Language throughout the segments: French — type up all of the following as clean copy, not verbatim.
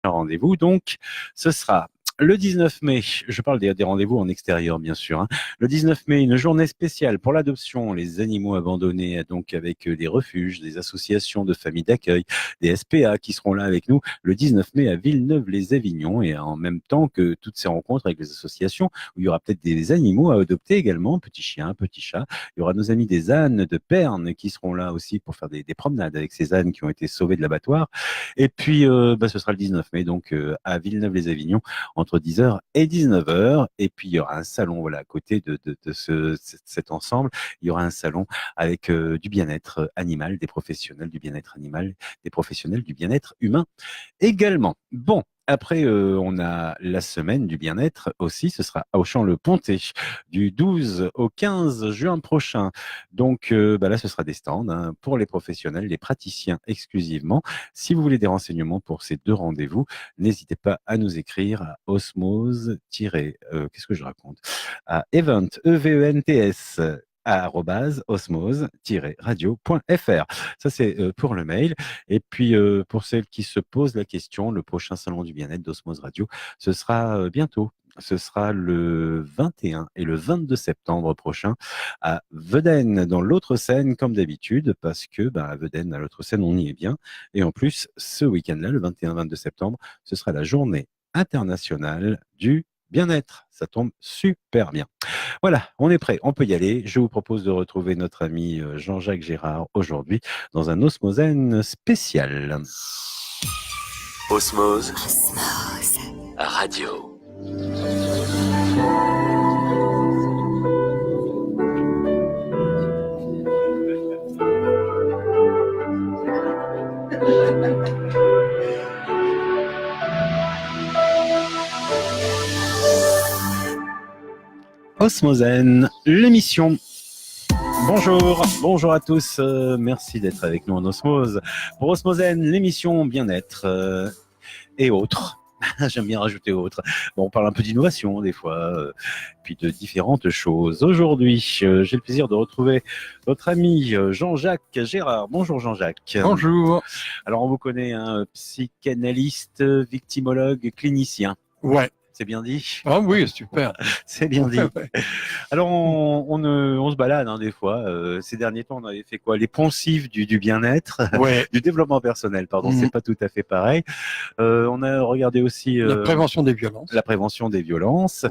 rendez-vous. Donc, ce sera le 19 mai, je parle des rendez-vous en extérieur, bien sûr. Le 19 mai, une journée spéciale pour l'adoption, les animaux abandonnés, donc avec des refuges, des associations de familles d'accueil, des SPA qui seront là avec nous le 19 mai à Villeneuve-les-Avignon et en même temps que toutes ces rencontres avec les associations où il y aura peut-être des animaux à adopter également, petits chiens, petits chats. Il y aura nos amis des ânes de Perne qui seront là aussi pour faire des promenades avec ces ânes qui ont été sauvés de l'abattoir. Et puis, ce sera le 19 mai, donc à Villeneuve-les-Avignon entre 10h et 19h. Et puis, il y aura un salon, voilà, à côté de cet ensemble. Il y aura un salon avec du bien-être animal, des professionnels du bien-être animal, des professionnels du bien-être humain également. Bon. Après, on a la semaine du bien-être aussi. Ce sera à Auchan-le-Pontet du 12 au 15 juin prochain. Donc là, ce sera des stands pour les professionnels, les praticiens exclusivement. Si vous voulez des renseignements pour ces deux rendez-vous, n'hésitez pas à nous écrire à osmose- qu'est-ce que je raconte à event, E-V-E-N-T-S, @osmose-radio.fr. Ça, c'est pour le mail. Et puis, pour celles qui se posent la question, le prochain salon du bien-être d'Osmose Radio, ce sera bientôt. Ce sera le 21 et le 22 septembre prochain à Veden, dans l'autre scène, comme d'habitude, parce que à Veden, à l'autre scène, on y est bien. Et en plus, ce week-end-là, le 21-22 septembre, ce sera la journée internationale du bien-être. Ça tombe super bien. Voilà, on est prêt, on peut y aller. Je vous propose de retrouver notre ami Jean-Jacques Gérard aujourd'hui dans un Osmosène spécial. Osmose Radio. Osmosène, l'émission. Bonjour à tous, merci d'être avec nous en Osmose. Pour Osmosène, l'émission bien-être et autres. J'aime bien rajouter autres. Bon, on parle un peu d'innovation des fois, puis de différentes choses. Aujourd'hui, j'ai le plaisir de retrouver notre ami Jean-Jacques Gérard. Bonjour Jean-Jacques. Bonjour. Alors on vous connaît, psychanalyste, victimologue, clinicien. Ouais. C'est bien dit? Ah oui, super. C'est bien dit. Ouais. Alors, on se balade des fois. Ces derniers temps, on avait fait quoi? Les poncifs du bien-être, Ouais. du développement personnel, pardon. C'est pas tout à fait pareil. On a regardé aussi la prévention des violences. La prévention des violences.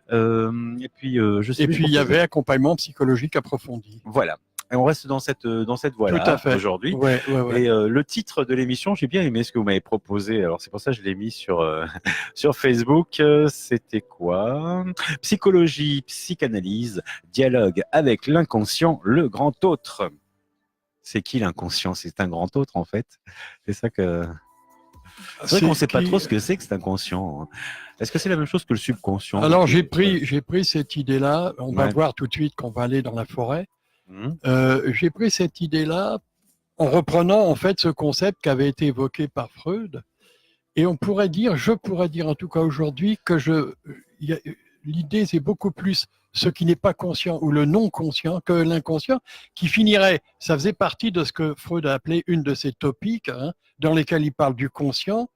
Ouais. Et puis, Et puis, il y avait accompagnement psychologique approfondi. Voilà. Et on reste dans cette voie-là aujourd'hui. Ouais. Et le titre de l'émission, j'ai bien aimé ce que vous m'avez proposé. Alors c'est pour ça que je l'ai mis sur sur Facebook. C'était quoi? Psychologie, psychanalyse, dialogue avec l'inconscient, le grand autre. C'est qui l'inconscient? C'est un grand autre en fait. C'est ça que. C'est vrai qu'on ne sait pas trop ce que c'est inconscient. Est-ce que c'est la même chose que le subconscient? Alors j'ai pris cette idée-là. On va voir tout de suite qu'on va aller dans la forêt. J'ai pris cette idée-là en reprenant en fait ce concept qui avait été évoqué par Freud. Et je pourrais dire en tout cas aujourd'hui que l'idée c'est beaucoup plus ce qui n'est pas conscient ou le non conscient que l'inconscient qui finirait, ça faisait partie de ce que Freud a appelé une de ces topiques, dans lesquelles il parle du conscient,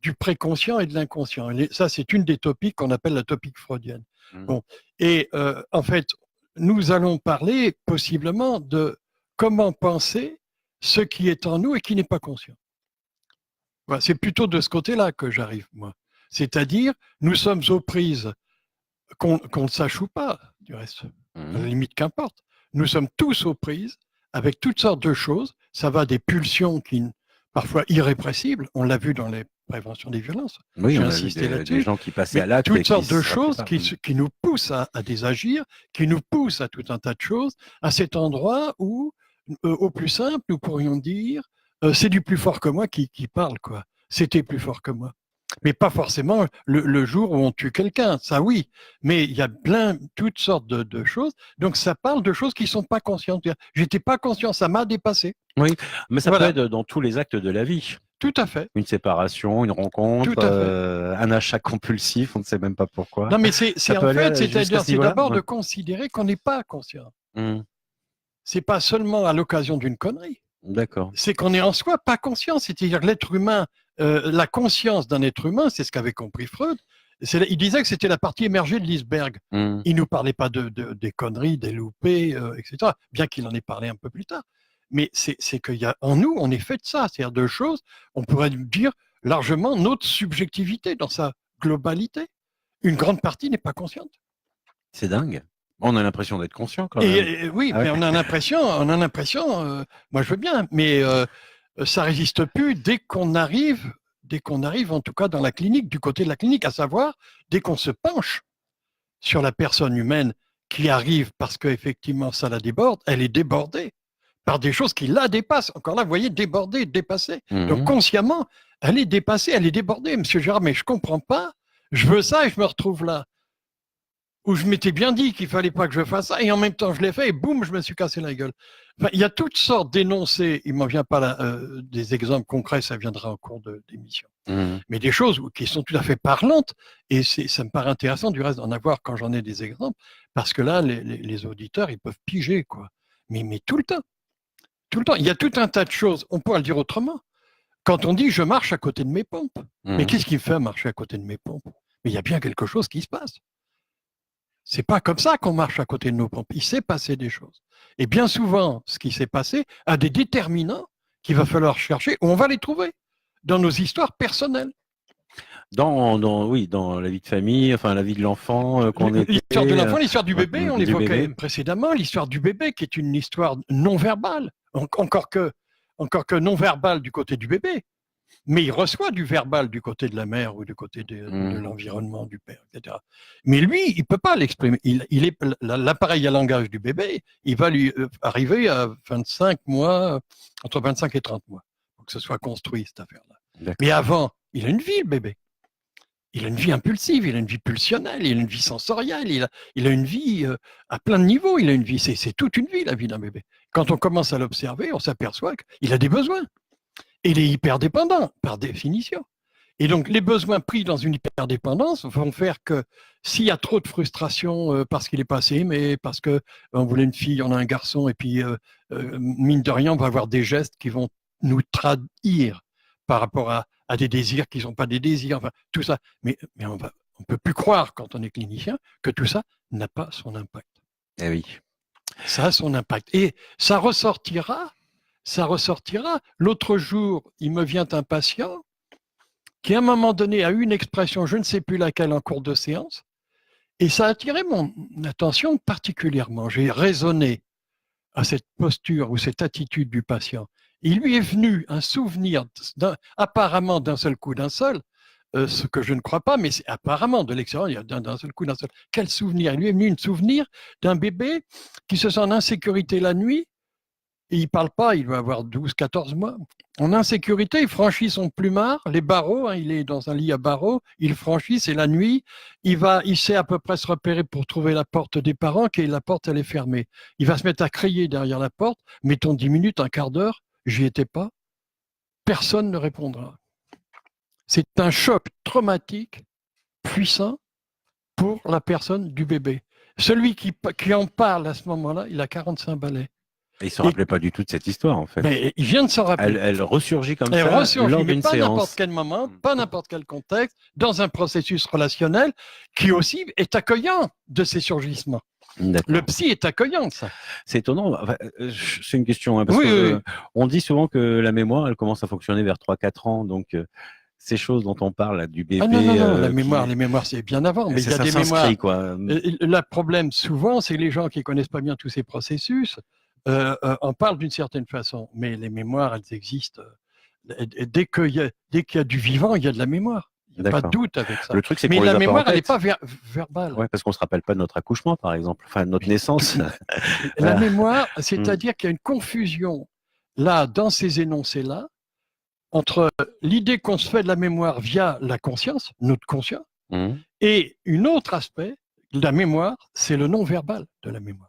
du préconscient et de l'inconscient. Ça c'est une des topiques qu'on appelle la topique freudienne. Bon. Et en fait, nous allons parler possiblement de comment penser ce qui est en nous et qui n'est pas conscient. Voilà, c'est plutôt de ce côté-là que j'arrive, moi. C'est-à-dire, nous sommes aux prises, qu'on le sache ou pas, du reste, à la limite qu'importe. Nous sommes tous aux prises avec toutes sortes de choses. Ça va des pulsions parfois irrépressibles. On l'a vu dans les préventions des violences. Oui, j'ai on insisté a vu là-dessus. des gens qui passaient à l'acte. Toutes sortes de choses qui nous poussent à désagir, qui nous poussent à tout un tas de choses, à cet endroit où, au plus simple, nous pourrions dire, c'est du plus fort que moi qui parle, quoi. C'était plus fort que moi. Mais pas forcément le jour où on tue quelqu'un, ça oui. Mais il y a toutes sortes de choses. Donc ça parle de choses qui ne sont pas conscientes. J'étais pas conscient, ça m'a dépassé. Oui, mais ça peut être dans tous les actes de la vie. Tout à fait. Une séparation, une rencontre, un achat compulsif, on ne sait même pas pourquoi. Non, mais c'est d'abord de considérer qu'on n'est pas conscient. C'est pas seulement à l'occasion d'une connerie. D'accord. C'est qu'on est en soi pas conscient. C'est-à-dire que l'être humain la conscience d'un être humain, c'est ce qu'avait compris Freud. Il disait que c'était la partie émergée de l'iceberg. Il nous parlait pas des conneries, des loupés, etc. Bien qu'il en ait parlé un peu plus tard. Mais c'est qu'il y a en nous, on est fait de ça, c'est-à-dire de choses. On pourrait dire largement notre subjectivité dans sa globalité. Une grande partie n'est pas consciente. C'est dingue. On a l'impression d'être conscient quand même. Oui, mais on a l'impression. Moi, je veux bien, mais ça résiste plus dès qu'on arrive, en tout cas dans la clinique, du côté de la clinique, à savoir dès qu'on se penche sur la personne humaine qui arrive parce qu'effectivement ça la déborde, elle est débordée par des choses qui la dépassent. Encore là, vous voyez, débordée, dépassée. Donc consciemment, elle est dépassée, elle est débordée. Monsieur Gérard, mais je comprends pas. Je veux ça et je me retrouve là. Où je m'étais bien dit qu'il fallait pas que je fasse ça, et en même temps je l'ai fait, et boum, je me suis cassé la gueule. Enfin, il y a toutes sortes d'énoncés, il m'en vient pas là, des exemples concrets, ça viendra en cours d'émission. Mais des choses qui sont tout à fait parlantes, et ça me paraît intéressant du reste d'en avoir quand j'en ai des exemples, parce que là, les auditeurs, ils peuvent piger, quoi. Mais tout le temps. Tout le temps. Il y a tout un tas de choses, on pourrait le dire autrement. Quand on dit je marche à côté de mes pompes, mais qu'est-ce qui me fait marcher à côté de mes pompes? Mais il y a bien quelque chose qui se passe. C'est pas comme ça qu'on marche à côté de nos pompes. Il s'est passé des choses. Et bien souvent, ce qui s'est passé a des déterminants qu'il va falloir chercher, où on va les trouver dans nos histoires personnelles. Dans la vie de famille, enfin la vie de l'enfant. L'histoire de l'enfant, l'histoire du bébé, on l'évoquait précédemment, l'histoire du bébé qui est une histoire non verbale, encore que non verbale du côté du bébé. Mais il reçoit du verbal du côté de la mère ou du côté de l'environnement du père, etc. Mais lui, il ne peut pas l'exprimer. Il est l'appareil à langage du bébé, il va lui arriver à 25 mois, entre 25 et 30 mois, pour que ce soit construit, cette affaire-là. D'accord. Mais avant, il a une vie, le bébé. Il a une vie impulsive, il a une vie pulsionnelle, il a une vie sensorielle, il a une vie à plein de niveaux. Il a une vie, c'est toute une vie, la vie d'un bébé. Quand on commence à l'observer, on s'aperçoit qu'il a des besoins. Et il est hyperdépendant, par définition. Et donc, les besoins pris dans une hyperdépendance vont faire que s'il y a trop de frustration parce qu'il n'est pas assez aimé, parce qu'on voulait une fille, on a un garçon, et puis, mine de rien, on va avoir des gestes qui vont nous trahir par rapport à des désirs qui ne sont pas des désirs, enfin, tout ça. Mais on ne peut plus croire, quand on est clinicien, que tout ça n'a pas son impact. Eh oui. Ça a son impact. Et ça ressortira. L'autre jour, il me vient un patient qui, à un moment donné, a eu une expression, je ne sais plus laquelle, en cours de séance, et ça a attiré mon attention particulièrement. J'ai raisonné à cette posture ou cette attitude du patient. Il lui est venu un souvenir, apparemment d'un seul coup, ce que je ne crois pas, mais c'est apparemment de l'extérieur, d'un seul coup, d'un seul. Quel souvenir? Il lui est venu un souvenir d'un bébé qui se sent en insécurité la nuit. Et il ne parle pas, il doit avoir 12, 14 mois. En insécurité, il franchit son plumard, les barreaux, il est dans un lit à barreaux, il franchit, c'est la nuit, il sait à peu près se repérer pour trouver la porte des parents, et la porte, elle est fermée. Il va se mettre à crier derrière la porte, mettons 10 minutes, un quart d'heure, j'y étais pas, personne ne répondra. C'est un choc traumatique, puissant, pour la personne du bébé. Celui qui en parle à ce moment-là, il a 45 balais. Il ne se rappelait pas du tout de cette histoire, en fait. Mais il vient de s'en rappeler. Elle ressurgit comme ça lors d'une séance. Pas n'importe quel moment, pas n'importe quel contexte, dans un processus relationnel qui aussi est accueillant de ces surgissements. Le psy est accueillant de ça. C'est étonnant. Enfin, c'est une question. Parce on dit souvent que la mémoire, elle commence à fonctionner vers 3-4 ans. Donc, ces choses dont on parle, là, du bébé. Ah non, la mémoire, les mémoires, c'est bien avant. Mais il y a des mémoires. Quoi. Le problème, souvent, c'est les gens qui ne connaissent pas bien tous ces processus. On parle d'une certaine façon, mais les mémoires, elles existent. Dès qu'il y a du vivant, il y a de la mémoire. Il n'y a pas de doute avec ça. Le truc, c'est mais la mémoire, elle n'est pas verbale. Ouais, parce qu'on ne se rappelle pas de notre accouchement, par exemple, enfin de notre naissance. La mémoire, c'est-à-dire qu'il y a une confusion, là, dans ces énoncés-là, entre l'idée qu'on se fait de la mémoire via la conscience, notre conscience, et un autre aspect de la mémoire, c'est le non-verbal de la mémoire.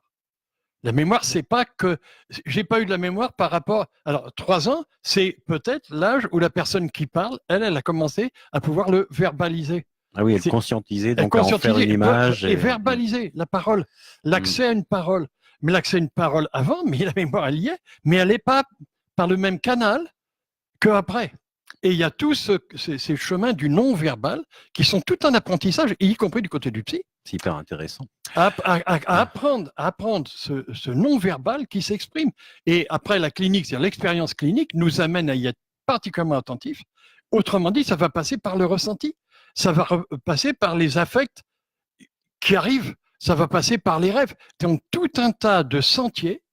La mémoire, c'est pas que j'ai pas eu de la mémoire par rapport. Alors, 3 ans, c'est peut-être l'âge où la personne qui parle, elle a commencé à pouvoir le verbaliser. Ah oui, conscientiser, donc à en faire une image. Et verbaliser la parole, l'accès à une parole. Mais l'accès à une parole avant, mais la mémoire, elle y est, mais elle n'est pas par le même canal qu'après. Et il y a tous ces chemins du non-verbal qui sont tout un apprentissage, y compris du côté du psy. C'est hyper intéressant. À apprendre ce non-verbal qui s'exprime. Et après, la clinique, c'est-à-dire l'expérience clinique, nous amène à y être particulièrement attentif. Autrement dit, ça va passer par le ressenti, ça va passer par les affects qui arrivent, ça va passer par les rêves. Donc, tout un tas de sentiers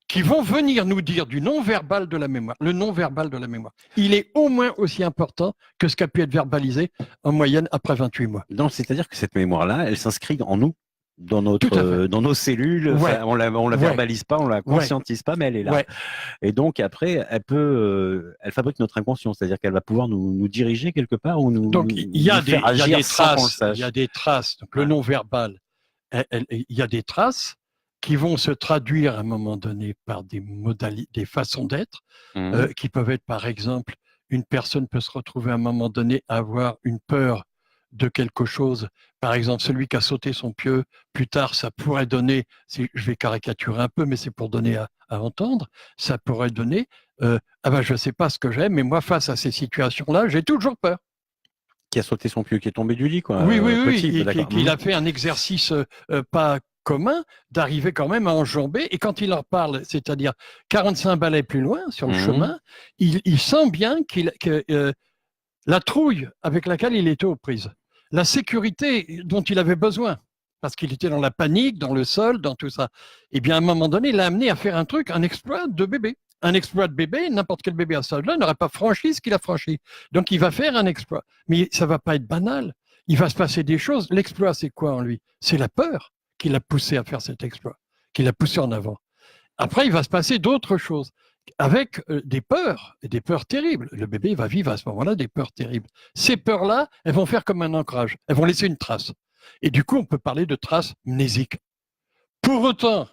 qui vont venir nous dire du non-verbal de la mémoire. Le non-verbal de la mémoire. Il est au moins aussi important que ce qui a pu être verbalisé en moyenne après 28 mois. Donc, c'est-à-dire que cette mémoire-là, elle s'inscrit en nous, dans nos cellules. Ouais. On la verbalise pas, on la conscientise pas, mais elle est là. Ouais. Et donc, après, elle fabrique notre inconscient, c'est-à-dire qu'elle va pouvoir nous diriger quelque part ou nous. Donc, il y a des traces. Il y a des traces. Donc, le non-verbal, il y a des traces qui vont se traduire à un moment donné par des façons d'être, qui peuvent être, par exemple, une personne peut se retrouver à un moment donné à avoir une peur de quelque chose. Par exemple, celui qui a sauté son pieu, plus tard, ça pourrait donner, je vais caricaturer un peu, mais c'est pour donner à entendre, ça pourrait donner, je ne sais pas ce que j'ai, mais moi, face à ces situations-là, j'ai toujours peur. Qui a sauté son pieu, qui est tombé du lit, quoi. Oui, il a fait un exercice pas commun d'arriver quand même à enjamber. Et quand il leur parle, c'est-à-dire 45 balais plus loin sur le chemin, il sent bien que la trouille avec laquelle il était aux prises, la sécurité dont il avait besoin, parce qu'il était dans la panique, dans le sol, dans tout ça, eh bien, à un moment donné, il l'a amené à faire un exploit de bébé. Un exploit de bébé, n'importe quel bébé à cet âge-là n'aurait pas franchi ce qu'il a franchi. Donc, il va faire un exploit. Mais ça ne va pas être banal. Il va se passer des choses. L'exploit, c'est quoi en lui? C'est la peur qui l'a poussé à faire cet exploit, qui l'a poussé en avant. Après, il va se passer d'autres choses avec des peurs, et des peurs terribles. Le bébé va vivre à ce moment-là des peurs terribles. Ces peurs-là, elles vont faire comme un ancrage. Elles vont laisser une trace. Et du coup, on peut parler de traces mnésiques. Pour autant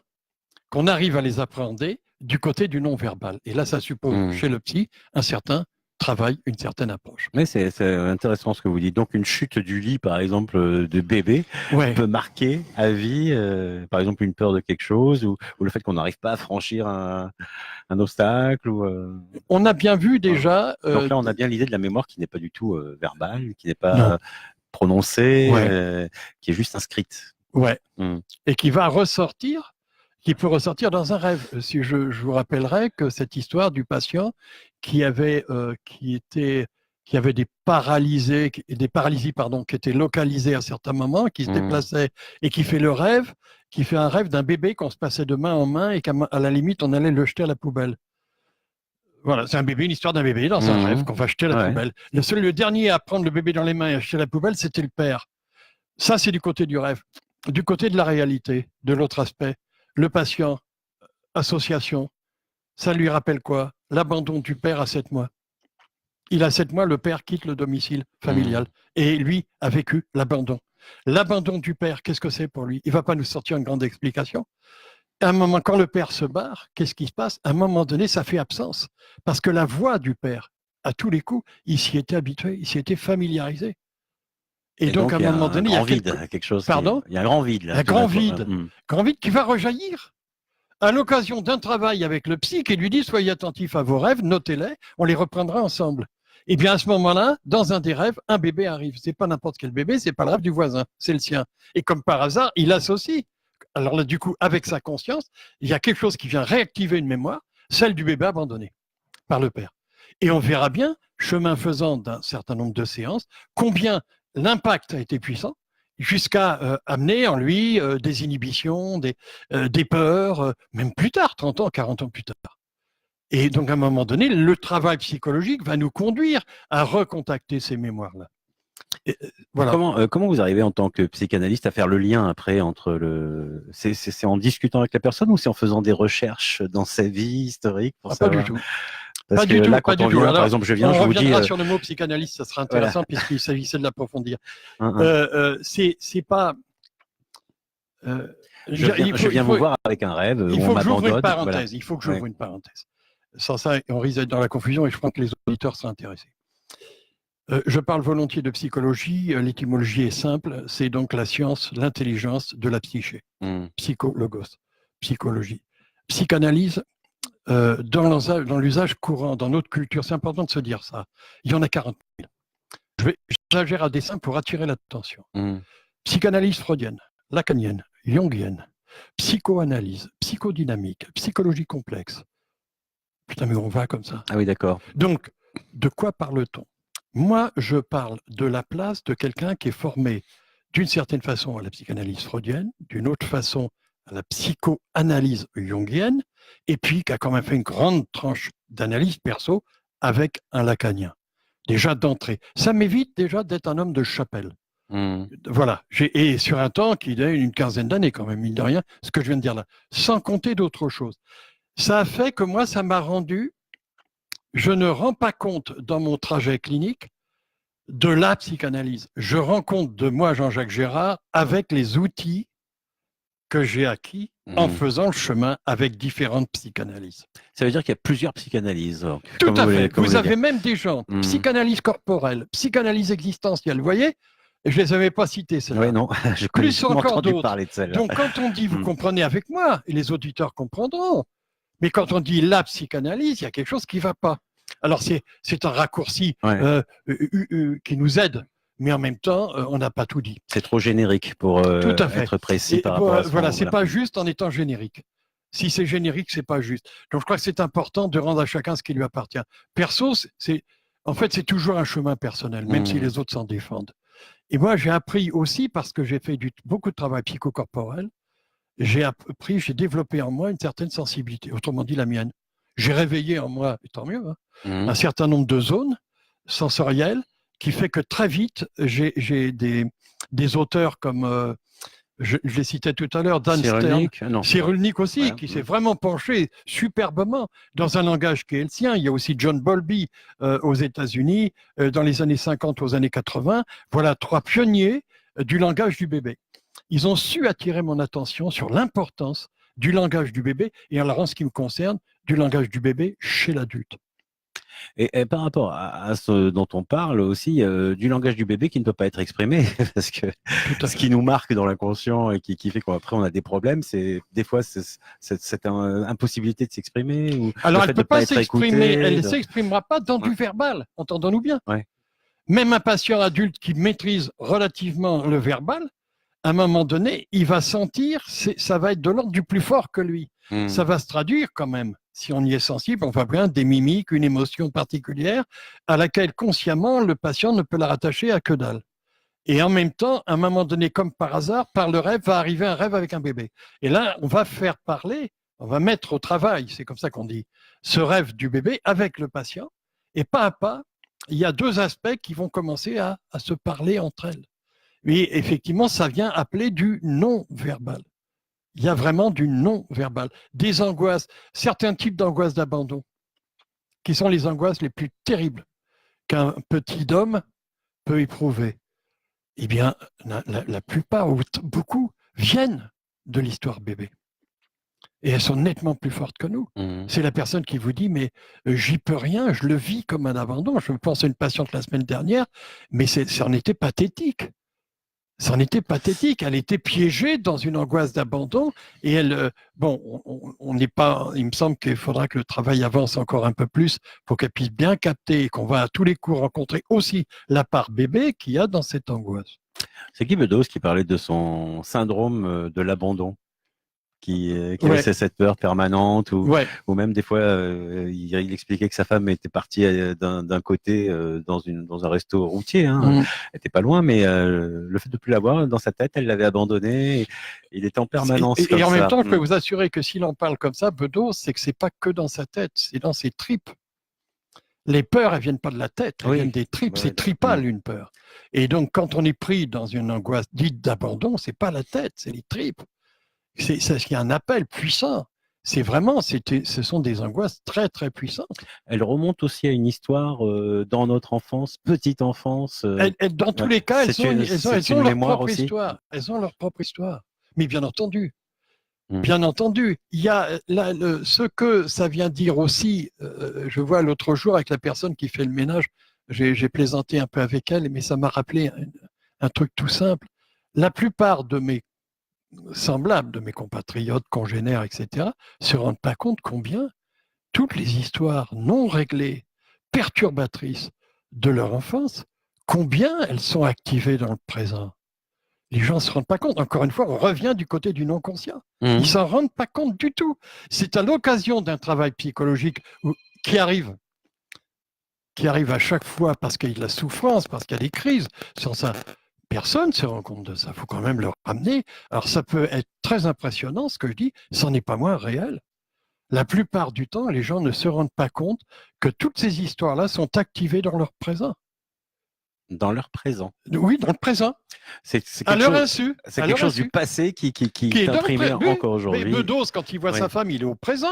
qu'on arrive à les appréhender du côté du non-verbal. Et là, ça suppose chez le psy un certain travail, une certaine approche. Mais c'est intéressant ce que vous dites. Donc, une chute du lit, par exemple, de bébé, peut marquer à vie, par exemple, une peur de quelque chose ou le fait qu'on n'arrive pas à franchir un obstacle. On a bien vu déjà... Donc là, on a bien l'idée de la mémoire qui n'est pas du tout verbale, qui n'est pas prononcée, qui est juste inscrite. Ouais. Et qui va ressortir, qui peut ressortir dans un rêve. Si je vous rappellerai que cette histoire du patient qui avait des paralysies, qui étaient localisées à certains moments, qui se déplaçaient et qui fait un rêve d'un bébé qu'on se passait de main en main et qu'à la limite on allait le jeter à la poubelle. Voilà, c'est une histoire d'un bébé dans un rêve qu'on va jeter à la poubelle. Le dernier à prendre le bébé dans les mains et à jeter à la poubelle, c'était le père. Ça, c'est du côté du rêve. Du côté de la réalité, de l'autre aspect, le patient, association, ça lui rappelle quoi? L'abandon du père à 7 mois. Il a 7 mois, le père quitte le domicile familial. Et lui a vécu l'abandon. L'abandon du père, qu'est-ce que c'est pour lui? Il ne va pas nous sortir une grande explication. À un moment, quand le père se barre, qu'est-ce qui se passe? À un moment donné, ça fait absence. Parce que la voix du père, à tous les coups, il s'y était habitué, il s'y était familiarisé. Et donc, à un moment donné, il y a quelque chose. Pardon? Il y a un grand vide. Là, un grand vide. Grand vide qui va rejaillir. À l'occasion d'un travail avec le psy qui lui dit « Soyez attentifs à vos rêves, notez-les, on les reprendra ensemble ». Et bien à ce moment-là, dans un des rêves, un bébé arrive. C'est pas n'importe quel bébé, c'est pas le rêve du voisin, c'est le sien. Et comme par hasard, il associe. Alors là, du coup, avec sa conscience, il y a quelque chose qui vient réactiver une mémoire, celle du bébé abandonné par le père. Et on verra bien, chemin faisant d'un certain nombre de séances, combien l'impact a été puissant, jusqu'à amener en lui des inhibitions, des peurs, même plus tard, 30 ans, 40 ans plus tard. Et donc, à un moment donné, le travail psychologique va nous conduire à recontacter ces mémoires-là. Voilà. Comment vous arrivez en tant que psychanalyste à faire le lien après entre c'est en discutant avec la personne ou c'est en faisant des recherches dans sa vie historique pour pas du tout. Parce que là, quand on vient, par exemple, je vous dis... sur le mot psychanalyste, ça sera intéressant puisqu'il s'agissait de l'approfondir. C'est pas... je viens vous voir avec un rêve. Il faut que j'ouvre une parenthèse. Il faut que j'ouvre une parenthèse. Sans ça, on risque d'être dans la confusion et je crois que les auditeurs seraient intéressés. Je parle volontiers de psychologie. L'étymologie est simple. C'est donc la science, l'intelligence de la psyché. Psychologos, psychologie. Psychanalyse, dans l'usage courant, dans notre culture, c'est important de se dire ça, il y en a 40 000. J'exagère à dessein pour attirer l'attention. Psychanalyse freudienne, lacanienne, jungienne, psychoanalyse, psychodynamique, psychologie complexe. Putain, mais on va comme ça. Ah oui, d'accord. Donc, de quoi parle-t-on? Moi, je parle de la place de quelqu'un qui est formé d'une certaine façon à la psychanalyse freudienne, d'une autre façon à la psychoanalyse jungienne, et puis qui a quand même fait une grande tranche d'analyse perso avec un lacanien. Déjà d'entrée. Ça m'évite déjà d'être un homme de chapelle. Voilà. Et sur un temps qui a une quinzaine d'années quand même, mine de rien, ce que je viens de dire là, sans compter d'autres choses. Ça a fait que moi, ça m'a rendu, je ne rends pas compte dans mon trajet clinique de la psychanalyse. Je rends compte de moi, Jean-Jacques Gérard, avec les outils que j'ai acquis en faisant le chemin avec différentes psychanalyses. Ça veut dire qu'il y a plusieurs psychanalyses. Tout à fait. Vous avez même des gens, psychanalyse corporelle, psychanalyse existentielle, vous voyez? Je ne les avais pas cités, celles-là. Oui, non, je plus encore d'autres. Parler de celles-là. Donc, quand on dit, vous comprenez avec moi, et les auditeurs comprendront, mais quand on dit la psychanalyse, il y a quelque chose qui ne va pas. Alors, c'est un raccourci qui nous aide, mais en même temps, on n'a pas tout dit. C'est trop générique pour être précis par rapport à ce voilà, c'est pas juste en étant générique. Si c'est générique, c'est pas juste. Donc, je crois que c'est important de rendre à chacun ce qui lui appartient. Perso, en fait, c'est toujours un chemin personnel, même si les autres s'en défendent. Et moi, j'ai appris aussi, parce que j'ai fait beaucoup de travail psychocorporel, j'ai développé en moi une certaine sensibilité, autrement dit la mienne. J'ai réveillé en moi, et tant mieux, un certain nombre de zones sensorielles qui fait que très vite, j'ai des auteurs comme, je les citais tout à l'heure, Dan Stern, Cyrulnik aussi, qui s'est vraiment penché superbement dans un langage qui est le sien. Il y a aussi John Bowlby aux États-Unis, dans les années 50 aux années 80. Voilà 3 pionniers du langage du bébé. Ils ont su attirer mon attention sur l'importance du langage du bébé, et alors en ce qui me concerne, du langage du bébé chez l'adulte. Et par rapport à ce dont on parle aussi, du langage du bébé qui ne peut pas être exprimé, parce que ce qui nous marque dans l'inconscient et qui fait qu'après on a des problèmes, c'est des fois cette impossibilité de s'exprimer. Alors elle ne peut pas s'exprimer, elle ne s'exprimera pas dans du verbal, entendons-nous bien. Même un patient adulte qui maîtrise relativement le verbal, à un moment donné, il va sentir, ça va être de l'ordre du plus fort que lui. Ça va se traduire quand même. Si on y est sensible, on voit bien des mimiques, une émotion particulière à laquelle consciemment le patient ne peut la rattacher à que dalle. Et en même temps, à un moment donné, comme par hasard, par le rêve, va arriver un rêve avec un bébé. Et là, on va faire parler, on va mettre au travail, c'est comme ça qu'on dit, ce rêve du bébé avec le patient. Et pas à pas, il y a 2 aspects qui vont commencer à se parler entre elles. Mais effectivement, ça vient appeler du non-verbal. Il y a vraiment du non-verbal. Des angoisses, certains types d'angoisses d'abandon, qui sont les angoisses les plus terribles qu'un petit homme peut éprouver. Eh bien, la plupart, ou beaucoup, viennent de l'histoire bébé. Et elles sont nettement plus fortes que nous. C'est la personne qui vous dit, mais j'y peux rien, je le vis comme un abandon. Je pense à une patiente la semaine dernière, mais ça en était pathétique. C'en était pathétique. Elle était piégée dans une angoisse d'abandon et elle, on n'est pas, il me semble qu'il faudra que le travail avance encore un peu plus pour qu'elle puisse bien capter et qu'on va à tous les coups rencontrer aussi la part bébé qu'il y a dans cette angoisse. C'est Guy Bedos qui parlait de son syndrome de l'abandon, qui avait cette peur permanente, ou même des fois, il expliquait que sa femme était partie d'un côté dans un resto routier, elle était pas loin, mais le fait de plus l'avoir dans sa tête, elle l'avait abandonné, il était en permanence et en même temps, je peux vous assurer que s'il en parle comme ça, Bedos, c'est que c'est pas que dans sa tête, c'est dans ses tripes. Les peurs, elles viennent pas de la tête, elles viennent des tripes, c'est tripal une peur. Et donc, quand on est pris dans une angoisse dite d'abandon, c'est pas la tête, c'est les tripes. C'est qu'il y a un appel puissant. C'est vraiment, ce sont des angoisses très, très puissantes. Elle remonte aussi à une histoire dans notre enfance, petite enfance. Dans tous les cas, elles ont leur propre histoire. Elles ont leur propre histoire. Mais bien entendu, il y a ce que ça vient dire aussi. Je vois l'autre jour avec la personne qui fait le ménage, j'ai plaisanté un peu avec elle, mais ça m'a rappelé un truc tout simple. La plupart de mes semblables, de mes compatriotes, congénères, etc., ne se rendent pas compte combien toutes les histoires non réglées, perturbatrices de leur enfance, combien elles sont activées dans le présent. Les gens ne se rendent pas compte. Encore une fois, on revient du côté du non-conscient. Ils ne s'en rendent pas compte du tout. C'est à l'occasion d'un travail psychologique qui arrive à chaque fois parce qu'il y a de la souffrance, parce qu'il y a des crises. Sans ça, personne ne se rend compte de ça. Il faut quand même le ramener. Alors ça peut être très impressionnant, ce que je dis, ça n'est pas moins réel. La plupart du temps, les gens ne se rendent pas compte que toutes ces histoires-là sont activées dans leur présent. Dans leur présent. Oui, dans le présent. C'est à leur insu. C'est quelque chose du passé qui est imprimé encore aujourd'hui. Mais Bedos, quand il voit sa femme, il est au présent.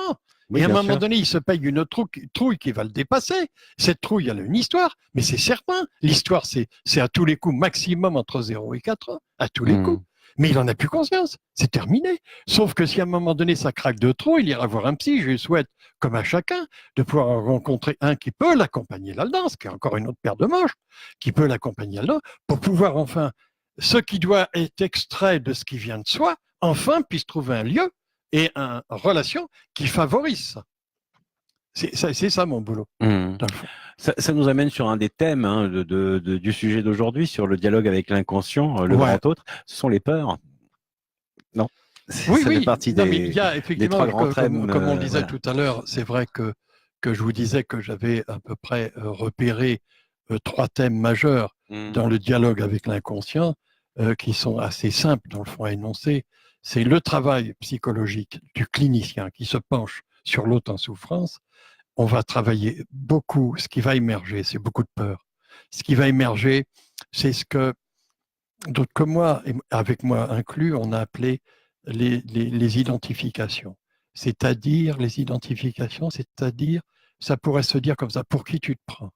Oui, et à un moment donné, il se paye une trouille qui va le dépasser. Cette trouille, elle a une histoire, mais c'est certain. L'histoire, c'est à tous les coups maximum entre 0 et 4 ans, à tous les coups. Mais il n'en a plus conscience, c'est terminé. Sauf que si à un moment donné ça craque de trop, il ira voir un psy. Je lui souhaite, comme à chacun, de pouvoir rencontrer un qui peut l'accompagner là-dedans, ce qui est encore une autre paire de manches, qui peut l'accompagner là-dedans, pour pouvoir enfin, ce qui doit être extrait de ce qui vient de soi, enfin puisse trouver un lieu et une relation qui favorise ça. C'est ça mon boulot. Ça nous amène sur un des thèmes du sujet d'aujourd'hui, sur le dialogue avec l'inconscient, le grand autre. Ce sont les peurs. Non. Oui, ça fait partie mais il y a effectivement, des 3 grands thèmes, comme on le disait tout à l'heure, c'est vrai que je vous disais que j'avais à peu près repéré 3 thèmes majeurs dans le dialogue avec l'inconscient, qui sont assez simples dans le fond à énoncer. C'est le travail psychologique du clinicien qui se penche sur l'autre en souffrance. On va travailler beaucoup. Ce qui va émerger, c'est beaucoup de peur. Ce qui va émerger, c'est ce que d'autres que moi, et avec moi inclus, on a appelé les identifications. C'est-à-dire, ça pourrait se dire comme ça, pour qui tu te prends.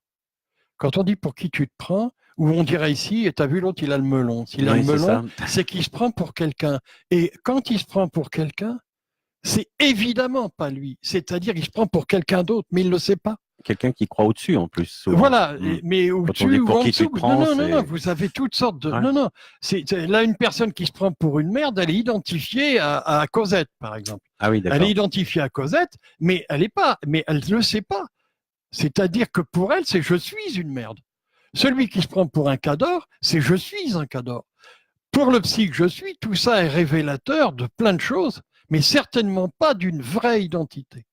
Quand on dit pour qui tu te prends, ou on dirait ici, et tu as vu l'autre, il a le melon. S'il a le melon, c'est qu'il se prend pour quelqu'un. Et quand il se prend pour quelqu'un, c'est évidemment pas lui. C'est-à-dire qu'il se prend pour quelqu'un d'autre, mais il ne le sait pas. Quelqu'un qui croit au-dessus, en plus. Souvent. Voilà, mais au-dessus ou en dessous. Non, vous avez toutes sortes de... Ouais. Non, là, une personne qui se prend pour une merde, elle est identifiée à Cosette, par exemple. Ah oui, d'accord. Elle est identifiée à Cosette, mais elle ne le sait pas. C'est-à-dire que pour elle, c'est « je suis une merde ». Celui qui se prend pour un cador, c'est « je suis un cador ». Pour le psy que je suis, tout ça est révélateur de plein de choses, mais certainement pas d'une vraie identité.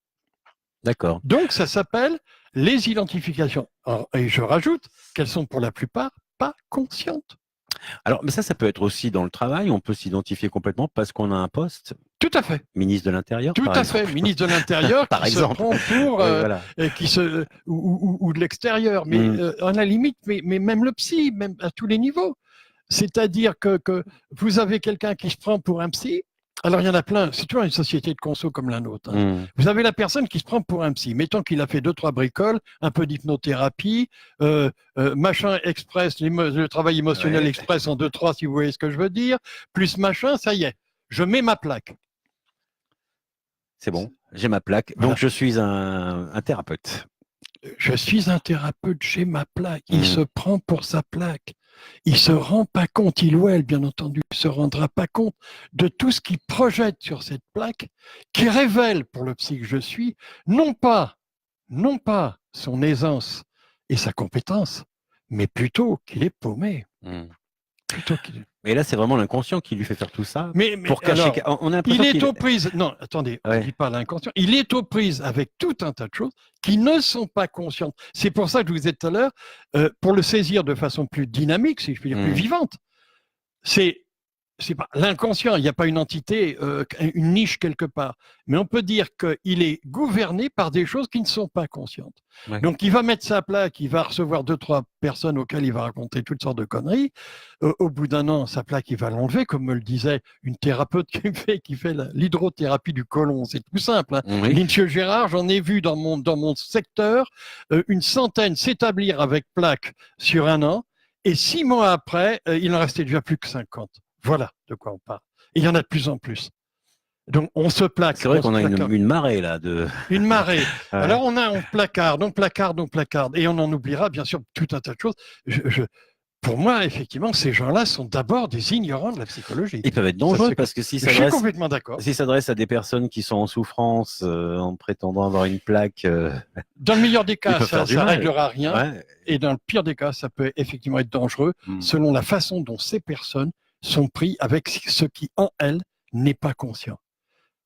D'accord. Donc, ça s'appelle les identifications. Et je rajoute qu'elles sont pour la plupart pas conscientes. Alors, mais ça peut être aussi dans le travail. On peut s'identifier complètement parce qu'on a un poste. Tout à fait. Ministre de l'Intérieur. Tout à fait. Ministre de l'Intérieur par qui exemple. se prend pour ou de l'extérieur, mais à la limite, mais même le psy, même à tous les niveaux. C'est-à-dire que vous avez quelqu'un qui se prend pour un psy. Alors, il y en a plein. C'est toujours une société de conso comme la nôtre. Vous avez la personne qui se prend pour un psy. Mettons qu'il a fait 2-3 bricoles, un peu d'hypnothérapie, machin express, le travail émotionnel express en 2-3, si vous voyez ce que je veux dire, plus machin, ça y est, je mets ma plaque. C'est bon, j'ai ma plaque. Voilà. Donc, je suis un thérapeute. Je suis un thérapeute, j'ai ma plaque. Il se prend pour sa plaque. Il se rend pas compte, il ou elle, bien entendu, se rendra pas compte de tout ce qu'il projette sur cette plaque, qui révèle pour le psy que je suis, non pas son aisance et sa compétence, mais plutôt qu'il est paumé. Mais là, c'est vraiment l'inconscient qui lui fait faire tout ça. Mais pour cacher. Alors, on a il est aux prises. Non, attendez, on ne dit pas l'inconscient. Il est aux prises avec tout un tas de choses qui ne sont pas conscientes. C'est pour ça que je vous disais tout à l'heure, pour le saisir de façon plus dynamique, si je puis dire, plus vivante, c'est pas l'inconscient. Il n'y a pas une entité, une niche quelque part. Mais on peut dire qu'il est gouverné par des choses qui ne sont pas conscientes. Ouais. Donc, il va mettre sa plaque, il va recevoir 2-3 personnes auxquelles il va raconter toutes sortes de conneries. Au bout d'un an, sa plaque, il va l'enlever, comme me le disait une thérapeute qui fait l'hydrothérapie du côlon. C'est tout simple. Hein. Oui. Monsieur Gérard, j'en ai vu dans mon secteur une centaine s'établir avec plaque sur un an. Et 6 mois après, il n'en restait déjà plus que 50. Voilà de quoi on parle. Et il y en a de plus en plus. Donc, on se plaque. C'est vrai qu'on a une marée, là. Une marée. Ouais. Alors, on placarde. Et on en oubliera, bien sûr, tout un tas de choses. Pour moi, effectivement, ces gens-là sont d'abord des ignorants de la psychologie. Ils peuvent être dangereux parce que je suis complètement d'accord. S'ils s'adressent à des personnes qui sont en souffrance en prétendant avoir une plaque, dans le meilleur des cas, ça ne réglera rien. Ouais. Et dans le pire des cas, ça peut effectivement être dangereux selon la façon dont ces personnes sont prises avec ce qui, en elles, n'est pas conscient.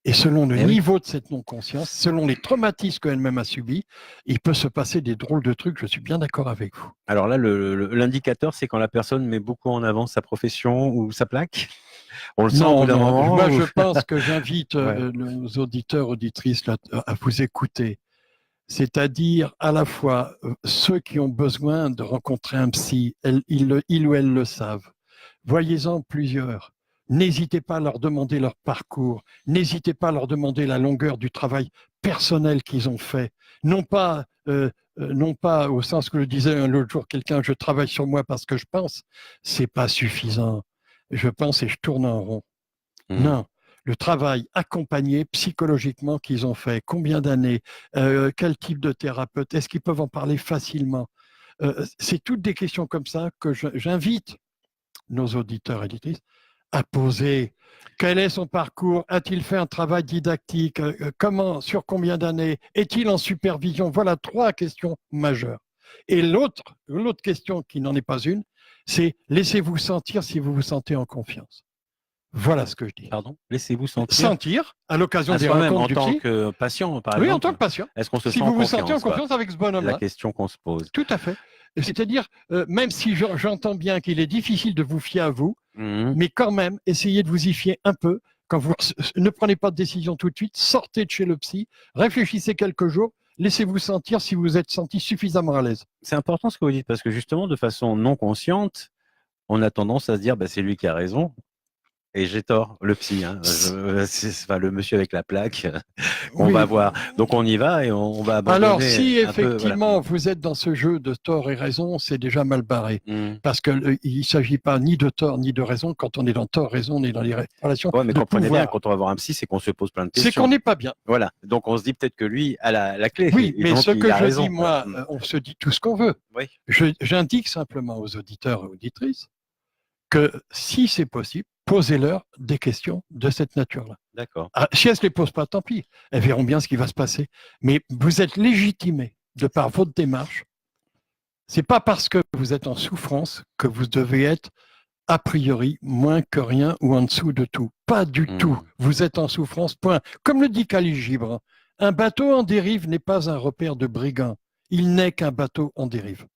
Et selon le niveau de cette non-conscience, selon les traumatismes qu'elle-même a subis, il peut se passer des drôles de trucs, je suis bien d'accord avec vous. Alors là, l'indicateur, c'est quand la personne met beaucoup en avant sa profession ou sa plaque. On le sent au bout d'un moment. Moi, je pense que j'invite nos auditeurs, auditrices là, à vous écouter. C'est-à-dire à la fois ceux qui ont besoin de rencontrer un psy, ils ou elles le savent. Voyez-en plusieurs. N'hésitez pas à leur demander leur parcours. N'hésitez pas à leur demander la longueur du travail personnel qu'ils ont fait. Non pas au sens que le disait l'autre jour quelqu'un, je travaille sur moi parce que je pense. C'est pas suffisant. Je pense et je tourne en rond. Non. Le travail accompagné psychologiquement qu'ils ont fait, combien d'années, quel type de thérapeute, est-ce qu'ils peuvent en parler facilement? C'est toutes des questions comme ça que j'invite nos auditeurs et auditrices à poser. Quel est son parcours? A-t-il fait un travail didactique? Comment? Sur combien d'années? Est-il en supervision? Voilà 3 questions majeures. Et l'autre question qui n'en est pas une, c'est laissez-vous sentir si vous vous sentez en confiance. Voilà ce que je dis. Pardon? Laissez-vous sentir. Sentir à l'occasion des rencontres du psy. En tant que patient, par exemple. Oui, en tant que patient. Est-ce qu'on se sent en confiance? Si vous vous sentez en confiance avec ce bonhomme-là. La question qu'on se pose. Tout à fait. C'est-à-dire, même si j'entends bien qu'il est difficile de vous fier à vous, mais quand même, essayez de vous y fier un peu. Quand vous ne prenez pas de décision tout de suite, sortez de chez le psy, réfléchissez quelques jours, laissez-vous sentir si vous êtes senti suffisamment à l'aise. C'est important ce que vous dites, parce que justement, de façon non consciente, on a tendance à se dire, bah, c'est lui qui a raison. Et j'ai tort, le psy, hein. Enfin, le monsieur avec la plaque, on va voir. Donc on y va et on va abandonner. Alors si effectivement vous êtes dans ce jeu de tort et raison, c'est déjà mal barré. Parce qu'il ne s'agit pas ni de tort ni de raison. Quand on est dans tort, raison, on est dans les relations. Ouais, mais comprenez bien, quand on va voir un psy, c'est qu'on se pose plein de questions. C'est qu'on n'est pas bien. Voilà. Donc on se dit peut-être que lui a la clé. Oui, mais ce que je dis, moi, on se dit tout ce qu'on veut. Oui. J'indique simplement aux auditeurs et auditrices que si c'est possible, posez-leur des questions de cette nature-là. D'accord. Si elles ne se les posent pas, tant pis. Elles verront bien ce qui va se passer. Mais vous êtes légitimé de par votre démarche. Ce n'est pas parce que vous êtes en souffrance que vous devez être a priori moins que rien ou en dessous de tout. Pas du tout. Vous êtes en souffrance, point. Comme le dit Khalil Gibran, un bateau en dérive n'est pas un repère de brigands. Il n'est qu'un bateau en dérive.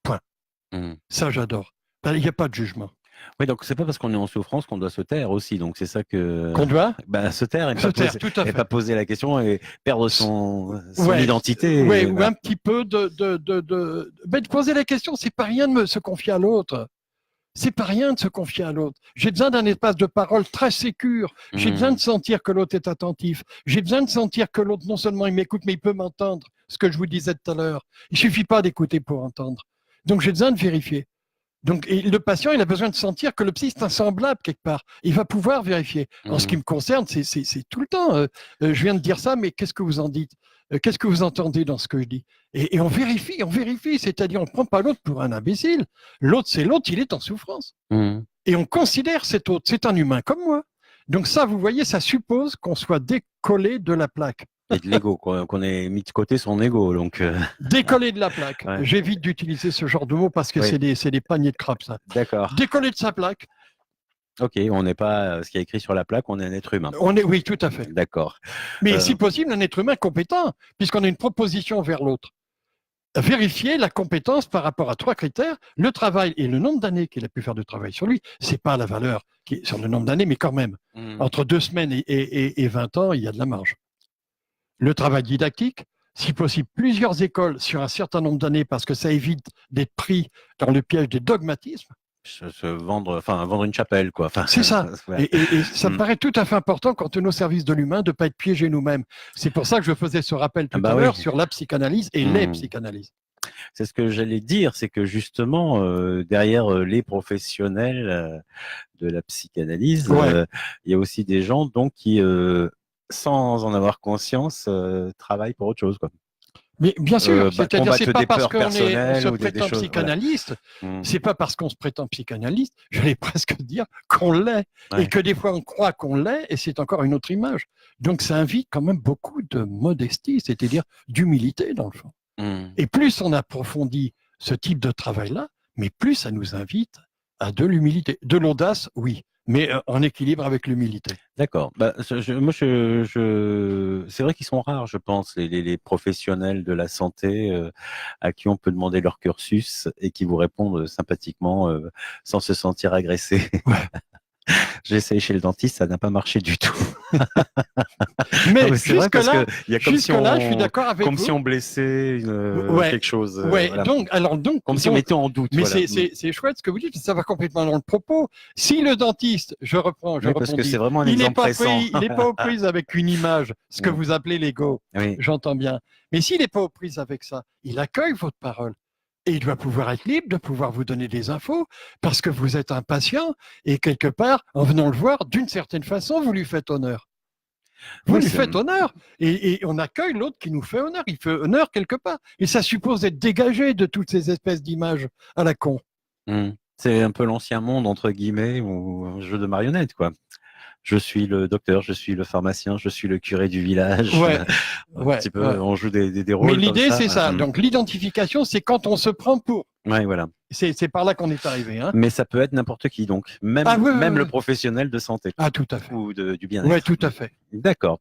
Point. Ça, j'adore. Il n'y a pas de jugement. Oui, donc c'est pas parce qu'on est en souffrance qu'on doit se taire aussi. Donc c'est ça que. Qu'on doit se taire et pas poser la question et perdre son identité. Oui, ou un petit peu de poser la question, c'est pas rien de se confier à l'autre. C'est pas rien de se confier à l'autre. J'ai besoin d'un espace de parole très sécure. J'ai besoin de sentir que l'autre est attentif. J'ai besoin de sentir que l'autre, non seulement il m'écoute, mais il peut m'entendre. Ce que je vous disais tout à l'heure. Il suffit pas d'écouter pour entendre. Donc j'ai besoin de vérifier. Donc, le patient, il a besoin de sentir que le psy est un semblable quelque part. Il va pouvoir vérifier. En ce qui me concerne, c'est tout le temps. Je viens de dire ça, mais qu'est-ce que vous en dites? Qu'est-ce que vous entendez dans ce que je dis? Et on vérifie. C'est-à-dire, on ne prend pas l'autre pour un imbécile. L'autre, c'est l'autre, il est en souffrance. Et on considère cet autre, c'est un humain comme moi. Donc ça, vous voyez, ça suppose qu'on soit décollé de la plaque. Et de l'ego, qu'on ait mis de côté son ego. Donc Décoller de la plaque. Ouais. J'évite d'utiliser ce genre de mots parce que c'est des paniers de crabes, ça. D'accord. Décoller de sa plaque. Ok, on n'est pas ce qui est écrit sur la plaque, on est un être humain. Oui, tout à fait. D'accord. Mais si possible, un être humain compétent, puisqu'on a une proposition vers l'autre. Vérifier la compétence par rapport à 3 critères, le travail et le nombre d'années qu'il a pu faire de travail sur lui. C'est pas la valeur qui est sur le nombre d'années, mais quand même. Entre 2 semaines et 20 ans, il y a de la marge. Le travail didactique, si possible, plusieurs écoles sur un certain nombre d'années, parce que ça évite d'être pris dans le piège des dogmatismes. Vendre une chapelle, quoi. C'est ça. Et ça me paraît tout à fait important quand on est au service de l'humain de ne pas être piégé nous-mêmes. C'est pour ça que je faisais ce rappel tout à l'heure sur la psychanalyse et les psychanalyses. C'est ce que j'allais dire, c'est que justement, derrière les professionnels de la psychanalyse, il y a aussi des gens donc qui... sans en avoir conscience, travaille pour autre chose, quoi. Mais bien sûr, c'est-à-dire c'est pas parce qu'on se ou prétend choses, psychanalyste, voilà. c'est pas parce qu'on se prétend psychanalyste, j'allais presque dire qu'on l'est, Ouais. et que des fois on croit qu'on l'est, et c'est encore une autre image. Donc ça invite quand même beaucoup de modestie, c'est-à-dire d'humilité dans le fond. Et plus on approfondit ce type de travail-là, mais plus ça nous invite à de l'humilité. De l'audace, oui, mais en équilibre avec l'humilité. D'accord. Bah, c'est vrai qu'ils sont rares, je pense, les professionnels de la santé à qui on peut demander leur cursus et qui vous répondent sympathiquement sans se sentir agressé. Ouais. J'ai essayé chez le dentiste, ça n'a pas marché du tout. Mais jusque-là, je suis d'accord avec vous. Comme si on blessait quelque chose. Ouais, Voilà. donc, comme si on mettait en doute. Mais voilà. c'est chouette ce que vous dites, ça va complètement dans le propos. Si le dentiste, je rebondis, parce que c'est vraiment un il exemple pressant. il n'est pas aux prises avec une image, ce que vous appelez l'ego, j'entends bien. Mais s'il n'est pas aux prises avec ça, il accueille votre parole. Et il doit pouvoir être libre de pouvoir vous donner des infos parce que vous êtes un patient et quelque part, en venant le voir, d'une certaine façon, vous lui faites honneur. Vous lui faites honneur et on accueille l'autre qui nous fait honneur. Il fait honneur quelque part. Et ça suppose d'être dégagé de toutes ces espèces d'images à la con. C'est un peu l'ancien monde, entre guillemets, ou un jeu de marionnettes, quoi. Je suis le docteur, je suis le pharmacien, je suis le curé du village. On joue des rôles. Mais l'idée, c'est ça. Donc, l'identification, c'est quand on se prend pour. Ouais, voilà. C'est par là qu'on est arrivé. Hein. Mais ça peut être n'importe qui, donc. Même le professionnel de santé. Ah, tout à fait. Ou du bien-être. Oui, tout à fait. D'accord.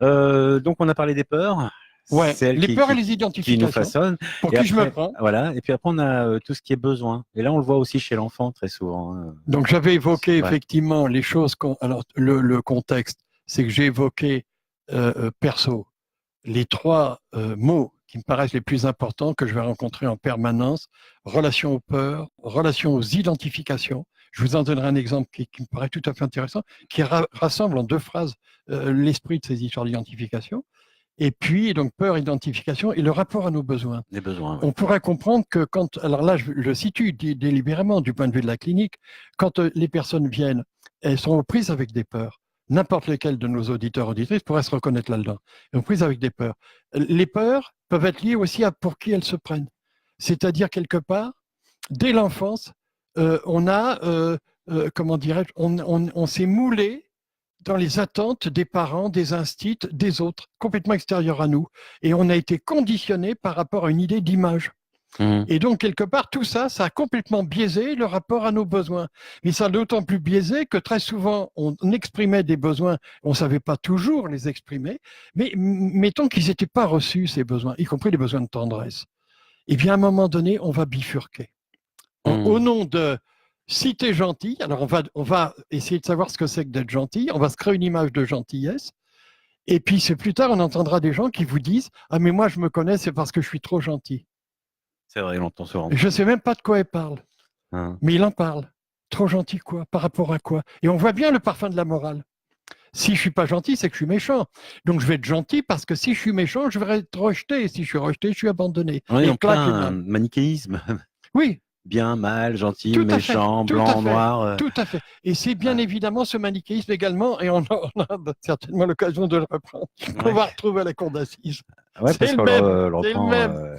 Donc, on a parlé des peurs. Ouais, les peurs et les identifications. Qui nous façonnent. Pour qui je me prends. Voilà. Et puis après, on a tout ce qui est besoin. Et là, on le voit aussi chez l'enfant très souvent. Hein. Donc, j'avais évoqué effectivement les choses. Alors, le contexte, c'est que j'ai évoqué perso les 3 mots qui me paraissent les plus importants que je vais rencontrer en permanence: relation aux peurs, relation aux identifications. Je vous en donnerai un exemple qui me paraît tout à fait intéressant, qui rassemble en 2 phrases l'esprit de ces histoires d'identification. Et puis, donc, peur, identification et le rapport à nos besoins. Les besoins. On pourrait comprendre que quand, alors là, je le situe délibérément du point de vue de la clinique, quand les personnes viennent, elles sont aux prises avec des peurs. N'importe lequel de nos auditeurs, auditrices pourrait se reconnaître là-dedans. Elles sont prises avec des peurs. Les peurs peuvent être liées aussi à pour qui elles se prennent. C'est-à-dire, quelque part, dès l'enfance, on a, comment dirais-je, on s'est moulé dans les attentes des parents, des instits, des autres, complètement extérieurs à nous. Et on a été conditionné par rapport à une idée d'image. Et donc, quelque part, tout ça, ça a complètement biaisé le rapport à nos besoins. Mais ça a d'autant plus biaisé que très souvent, on exprimait des besoins, on ne savait pas toujours les exprimer, mais mettons qu'ils n'étaient pas reçus, ces besoins, y compris les besoins de tendresse. Et bien, à un moment donné, on va bifurquer. Au nom de... Si tu es gentil, alors on va essayer de savoir ce que c'est que d'être gentil, on va se créer une image de gentillesse, et puis c'est plus tard, on entendra des gens qui vous disent « Ah mais moi je me connais, c'est parce que je suis trop gentil ». C'est vrai, on entend souvent. Je ne sais même pas de quoi il parle, mais il en parle. Trop gentil quoi? Par rapport à quoi? Et on voit bien le parfum de la morale. Si je ne suis pas gentil, c'est que je suis méchant. Donc je vais être gentil parce que si je suis méchant, je vais être rejeté. Et si je suis rejeté, je suis abandonné. On est en plein manichéisme. Oui. Bien, mal, gentil, méchant, blanc, noir. Tout à fait. Et c'est bien évidemment ce manichéisme également, et on a certainement l'occasion de le reprendre. On va retrouver à la cour d'assises. Ouais, parce qu'on le reprend,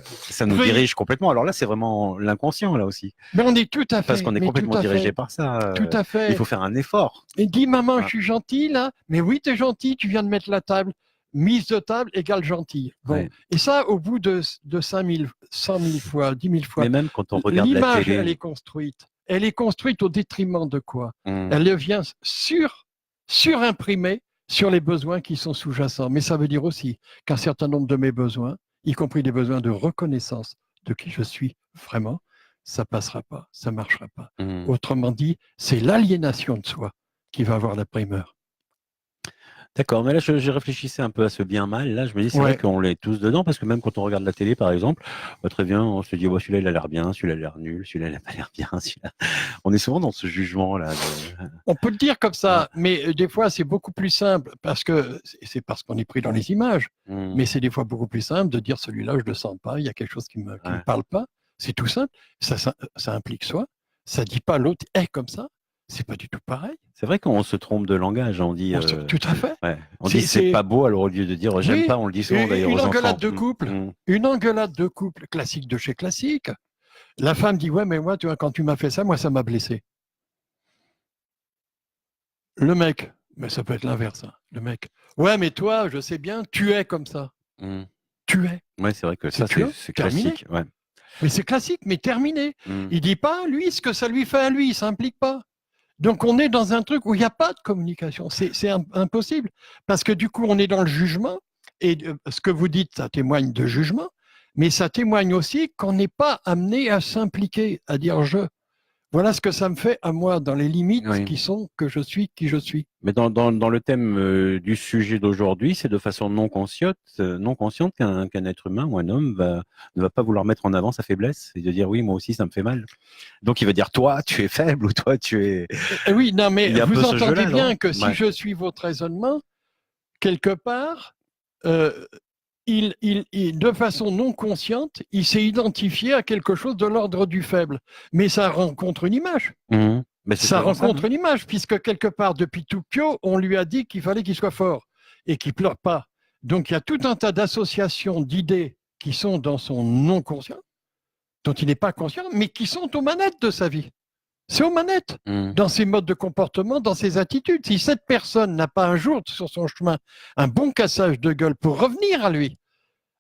ça nous dirige complètement. Alors là, c'est vraiment l'inconscient, là aussi. Mais on est tout à fait. Parce qu'on est complètement dirigé par ça. Tout à fait. Il faut faire un effort. Et dis, maman, je suis gentil, là. Mais oui, tu es gentil, tu viens de mettre la table. Mise de table égale gentil. Bon. Et ça, au bout de 5 000, 100 000 fois, 10 000 fois. Mais même quand on regarde la télé. L'image, elle est construite. Elle est construite au détriment de quoi? Elle vient surimprimée sur les besoins qui sont sous-jacents. Mais ça veut dire aussi qu'un certain nombre de mes besoins, y compris des besoins de reconnaissance de qui je suis vraiment, ça passera pas, ça marchera pas. Autrement dit, c'est l'aliénation de soi qui va avoir la primeur. D'accord, mais là, je réfléchissais un peu à ce bien-mal. Là, je me dis, c'est vrai qu'on l'est tous dedans, parce que même quand on regarde la télé, par exemple, très bien, on se dit, celui-là, il a l'air bien, celui-là, il a l'air nul, celui-là, il n'a pas l'air bien. On est souvent dans ce jugement-là. On peut le dire comme ça, mais des fois, c'est beaucoup plus simple, parce qu'on est pris dans les images. Mais c'est des fois beaucoup plus simple de dire, celui-là, je ne le sens pas, il y a quelque chose qui ne me parle pas. C'est tout simple. Ça implique soi. Ça ne dit pas l'autre est comme ça. C'est pas du tout pareil. C'est vrai qu'on se trompe de langage, on dit. Tout à fait. Ouais, on dit c'est pas beau, alors au lieu de dire j'aime pas, on le dit souvent d'ailleurs aux enfants. Une engueulade de couple classique de chez classique. La femme dit ouais, mais moi, tu vois, quand tu m'as fait ça, moi, ça m'a blessé. Le mec, mais ça peut être l'inverse. Hein. Le mec, ouais, mais toi, je sais bien, tu es comme ça. Tu es. Ouais, c'est vrai que ça, c'est classique. Ouais. Mais c'est classique, mais terminé. Il dit pas, lui, ce que ça lui fait à lui, il s'implique pas. Donc, on est dans un truc où il n'y a pas de communication. C'est impossible. Parce que du coup, on est dans le jugement. Et ce que vous dites, ça témoigne de jugement. Mais ça témoigne aussi qu'on n'est pas amené à s'impliquer, à dire je. Voilà ce que ça me fait à moi, dans les limites qui sont que je suis qui je suis. Mais dans le thème du sujet d'aujourd'hui, c'est de façon non consciente qu'un être humain ou un homme ne va pas vouloir mettre en avant sa faiblesse et de dire oui, moi aussi, ça me fait mal. Donc, il va dire toi, tu es faible ou toi, tu es... Oui, non, mais vous entendez bien que si je suis votre raisonnement, quelque part, de façon non consciente, il s'est identifié à quelque chose de l'ordre du faible. Mais ça rencontre une image. Ça rencontre une image, puisque quelque part, depuis tout pio, on lui a dit qu'il fallait qu'il soit fort et qu'il ne pleure pas. Donc, il y a tout un tas d'associations d'idées qui sont dans son non-conscient, dont il n'est pas conscient, mais qui sont aux manettes de sa vie. C'est aux manettes, dans ses modes de comportement, dans ses attitudes. Si cette personne n'a pas un jour sur son chemin un bon cassage de gueule pour revenir à lui,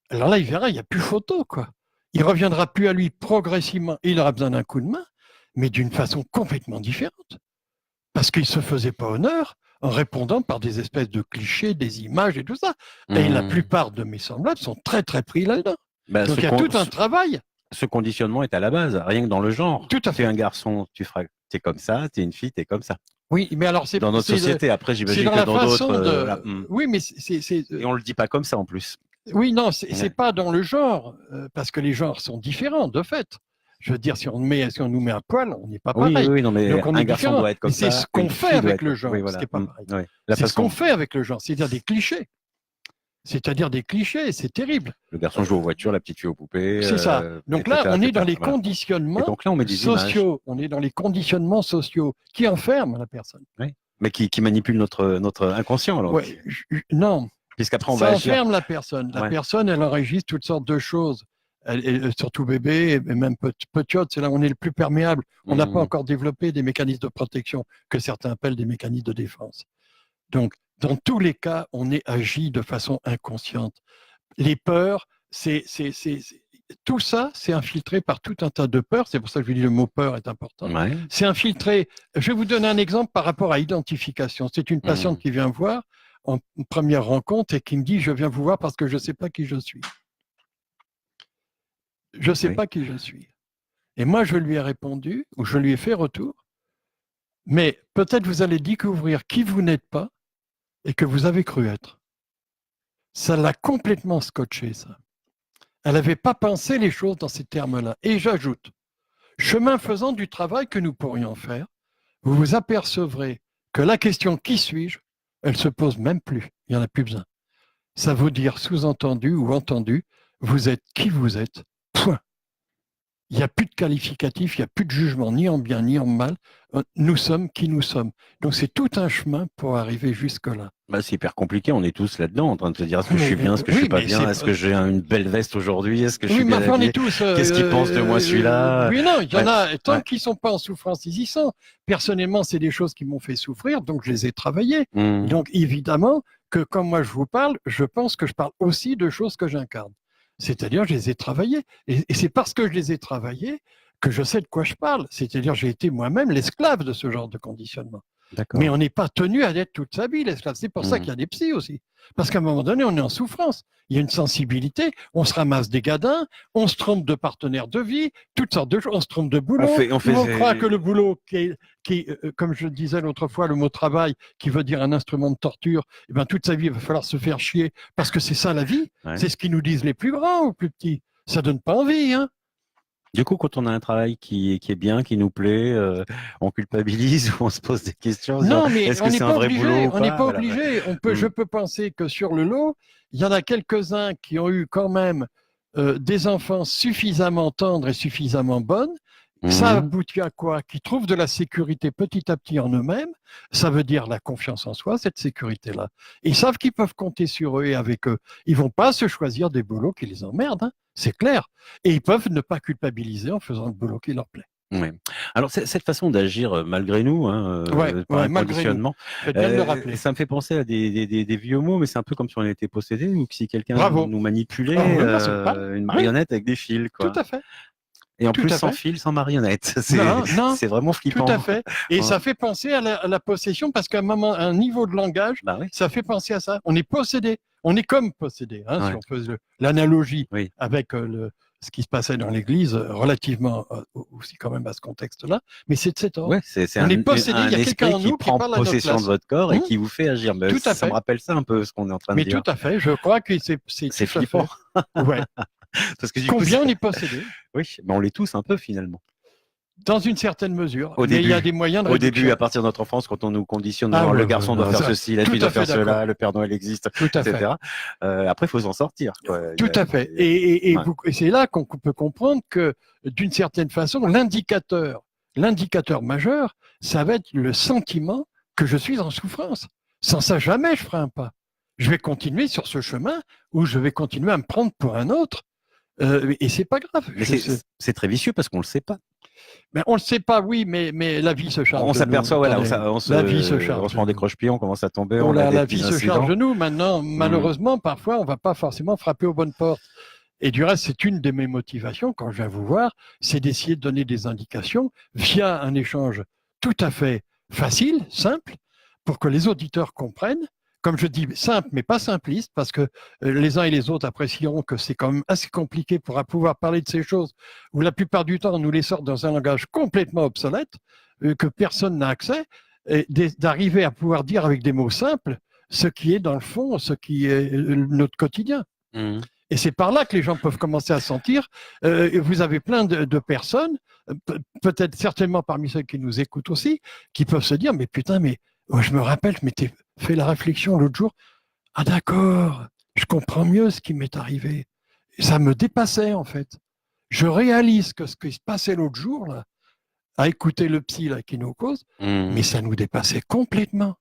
alors là, il verra, il n'y a plus photo, quoi. Il ne reviendra plus à lui progressivement. Il aura besoin d'un coup de main, mais d'une façon complètement différente. Parce qu'il ne se faisait pas honneur en répondant par des espèces de clichés, des images et tout ça. Et la plupart de mes semblables sont très, très pris là-dedans. Donc, il y a tout un travail. Ce conditionnement est à la base, rien que dans le genre. Tout à fait. Tu es un garçon, tu es comme ça, tu es une fille, tu es comme ça. Oui, mais alors c'est dans notre société. Après, j'imagine que dans d'autres. Oui, mais et on le dit pas comme ça en plus. Oui, non, c'est pas dans le genre, parce que les genres sont différents de fait. Je veux dire, si on nous met à poil, on n'est pas pareil. Oui, non, mais donc on un garçon doit être comme ça. C'est ce qu'on fait avec le genre. C'est pas pareil. C'est ce qu'on fait avec le genre, c'est-à-dire des clichés. C'est-à-dire des clichés, c'est terrible. Le garçon joue aux voitures, la petite fille aux poupées. C'est ça. Donc là, on est dans les conditionnements sociaux. On est dans les conditionnements sociaux qui enferment la personne. Oui. Mais qui manipulent notre inconscient. Alors. Ouais, non. Puisqu'après, on ça va enferme la personne. La personne, elle enregistre toutes sortes de choses. Surtout bébé, et même petite, c'est là où on est le plus perméable. On n'a pas encore développé des mécanismes de protection que certains appellent des mécanismes de défense. Donc, dans tous les cas, on est agi de façon inconsciente. Les peurs, tout ça, c'est infiltré par tout un tas de peurs. C'est pour ça que je dis le mot peur est important. C'est infiltré. Je vais vous donner un exemple par rapport à l'identification. C'est une patiente qui vient voir en première rencontre et qui me dit « Je viens vous voir parce que je ne sais pas qui je suis. » Je ne sais pas qui je suis. Et moi, je lui ai répondu, ou je lui ai fait retour, mais peut-être vous allez découvrir qui vous n'êtes pas et que vous avez cru être. Ça l'a complètement scotché, ça. Elle n'avait pas pensé les choses dans ces termes-là. Et j'ajoute, chemin faisant du travail que nous pourrions faire, vous vous apercevrez que la question « qui suis-je » elle se pose même plus. Il n'y en a plus besoin. Ça veut dire sous-entendu ou entendu, vous êtes qui vous êtes, point. Il n'y a plus de qualificatif, il n'y a plus de jugement, ni en bien, ni en mal. Nous sommes qui nous sommes. Donc, c'est tout un chemin pour arriver jusque-là. C'est hyper compliqué. On est tous là-dedans, en train de se dire est-ce que je suis bien, est-ce que je suis pas bien, est-ce que j'ai une belle veste aujourd'hui, est-ce que je suis bien habillé, qu'est-ce qu'il pense de moi celui-là. Oui, non, il y en a, tant qu'ils ne sont pas en souffrance, ils y sont. Personnellement, c'est des choses qui m'ont fait souffrir, donc je les ai travaillées. Donc, évidemment, que quand moi je vous parle, je pense que je parle aussi de choses que j'incarne. C'est-à-dire, je les ai travaillées. Et c'est parce que je les ai travaillées que je sais de quoi je parle. C'est-à-dire, j'ai été moi-même l'esclave de ce genre de conditionnement. Mais on n'est pas tenu à être toute sa vie l'esclave. C'est pour ça qu'il y a des psys aussi. Parce qu'à un moment donné, on est en souffrance. Il y a une sensibilité, on se ramasse des gadins, on se trompe de partenaire de vie, toutes sortes de choses, on se trompe de boulot. On croit que le boulot, comme je le disais l'autre fois, le mot travail, qui veut dire un instrument de torture, eh ben, toute sa vie, il va falloir se faire chier, parce que c'est ça la vie. C'est ce qu'ils nous disent les plus grands ou plus petits. Ça donne pas envie, hein. Du coup, quand on a un travail qui est bien, qui nous plaît, on culpabilise ou on se pose des questions. Non, mais est-ce que c'est un vrai boulot ou pas ? On n'est pas obligé. Je peux penser que sur le lot, il y en a quelques-uns qui ont eu quand même des enfants suffisamment tendres et suffisamment bonnes Ça aboutit à quoi? Qu'ils trouvent de la sécurité petit à petit en eux-mêmes. Ça veut dire la confiance en soi, cette sécurité-là. Ils savent qu'ils peuvent compter sur eux et avec eux. Ils vont pas se choisir des boulots qui les emmerdent, hein, c'est clair. Et ils peuvent ne pas culpabiliser en faisant le boulot qui leur plaît. Oui. Alors, cette façon d'agir malgré nous, par un conditionnement, ça me fait penser à des vieux mots, mais c'est un peu comme si on était possédé ou que si quelqu'un nous manipulait, une marionnette avec des fils. Quoi. Tout à fait. Et en plus, sans fil, sans marionnette. C'est vraiment flippant. Tout à fait. Et ça fait penser à la possession parce qu'à un niveau de langage, ça fait penser à ça. On est possédé. On est comme possédé, hein, si on fait l'analogie avec ce qui se passait dans l'Église relativement aussi quand même à ce contexte-là. Mais c'est de cet ordre. On est possédé. Il y a quelqu'un en nous qui prend possession de votre corps et qui vous fait agir. Mais ça me rappelle ça un peu, ce qu'on est en train de dire. Mais tout à fait. Je crois que c'est flippant. Ouais. Parce que combien on est possédé? Oui, mais on l'est tous un peu finalement. Dans une certaine mesure. Mais il y a des moyens de réduction. Au début, à partir de notre enfance, quand on nous conditionne, le garçon doit faire ceci, la fille doit faire cela, le Père Noël existe, etc. Après, il faut s'en sortir. Tout à fait. Et c'est là qu'on peut comprendre que, d'une certaine façon, l'indicateur majeur, ça va être le sentiment que je suis en souffrance. Sans ça, jamais je ferai un pas. Je vais continuer sur ce chemin où je vais continuer à me prendre pour un autre. Et c'est pas grave. Mais c'est très vicieux parce qu'on le sait pas. Mais on le sait pas, oui, mais la vie se charge. On s'aperçoit, la vie se charge. On se prend des croche-pieds, on commence à tomber. La vie se charge de nous. Maintenant, malheureusement, parfois, on va pas forcément frapper aux bonnes portes. Et du reste, c'est une de mes motivations quand je viens vous voir, c'est d'essayer de donner des indications via un échange tout à fait facile, simple, pour que les auditeurs comprennent. Comme je dis, simple, mais pas simpliste, parce que les uns et les autres apprécieront que c'est quand même assez compliqué pour pouvoir parler de ces choses, où la plupart du temps, on nous les sort dans un langage complètement obsolète, que personne n'a accès, et d'arriver à pouvoir dire avec des mots simples ce qui est dans le fond, ce qui est notre quotidien. Et c'est par là que les gens peuvent commencer à sentir. Vous avez plein de personnes, peut-être certainement parmi ceux qui nous écoutent aussi, qui peuvent se dire, mais putain, mais je me rappelle, je m'étais fait la réflexion l'autre jour. Ah d'accord, je comprends mieux ce qui m'est arrivé. Et ça me dépassait en fait. Je réalise que ce qui se passait l'autre jour, là, à écouter le psy là, qui nous cause, mais ça nous dépassait complètement.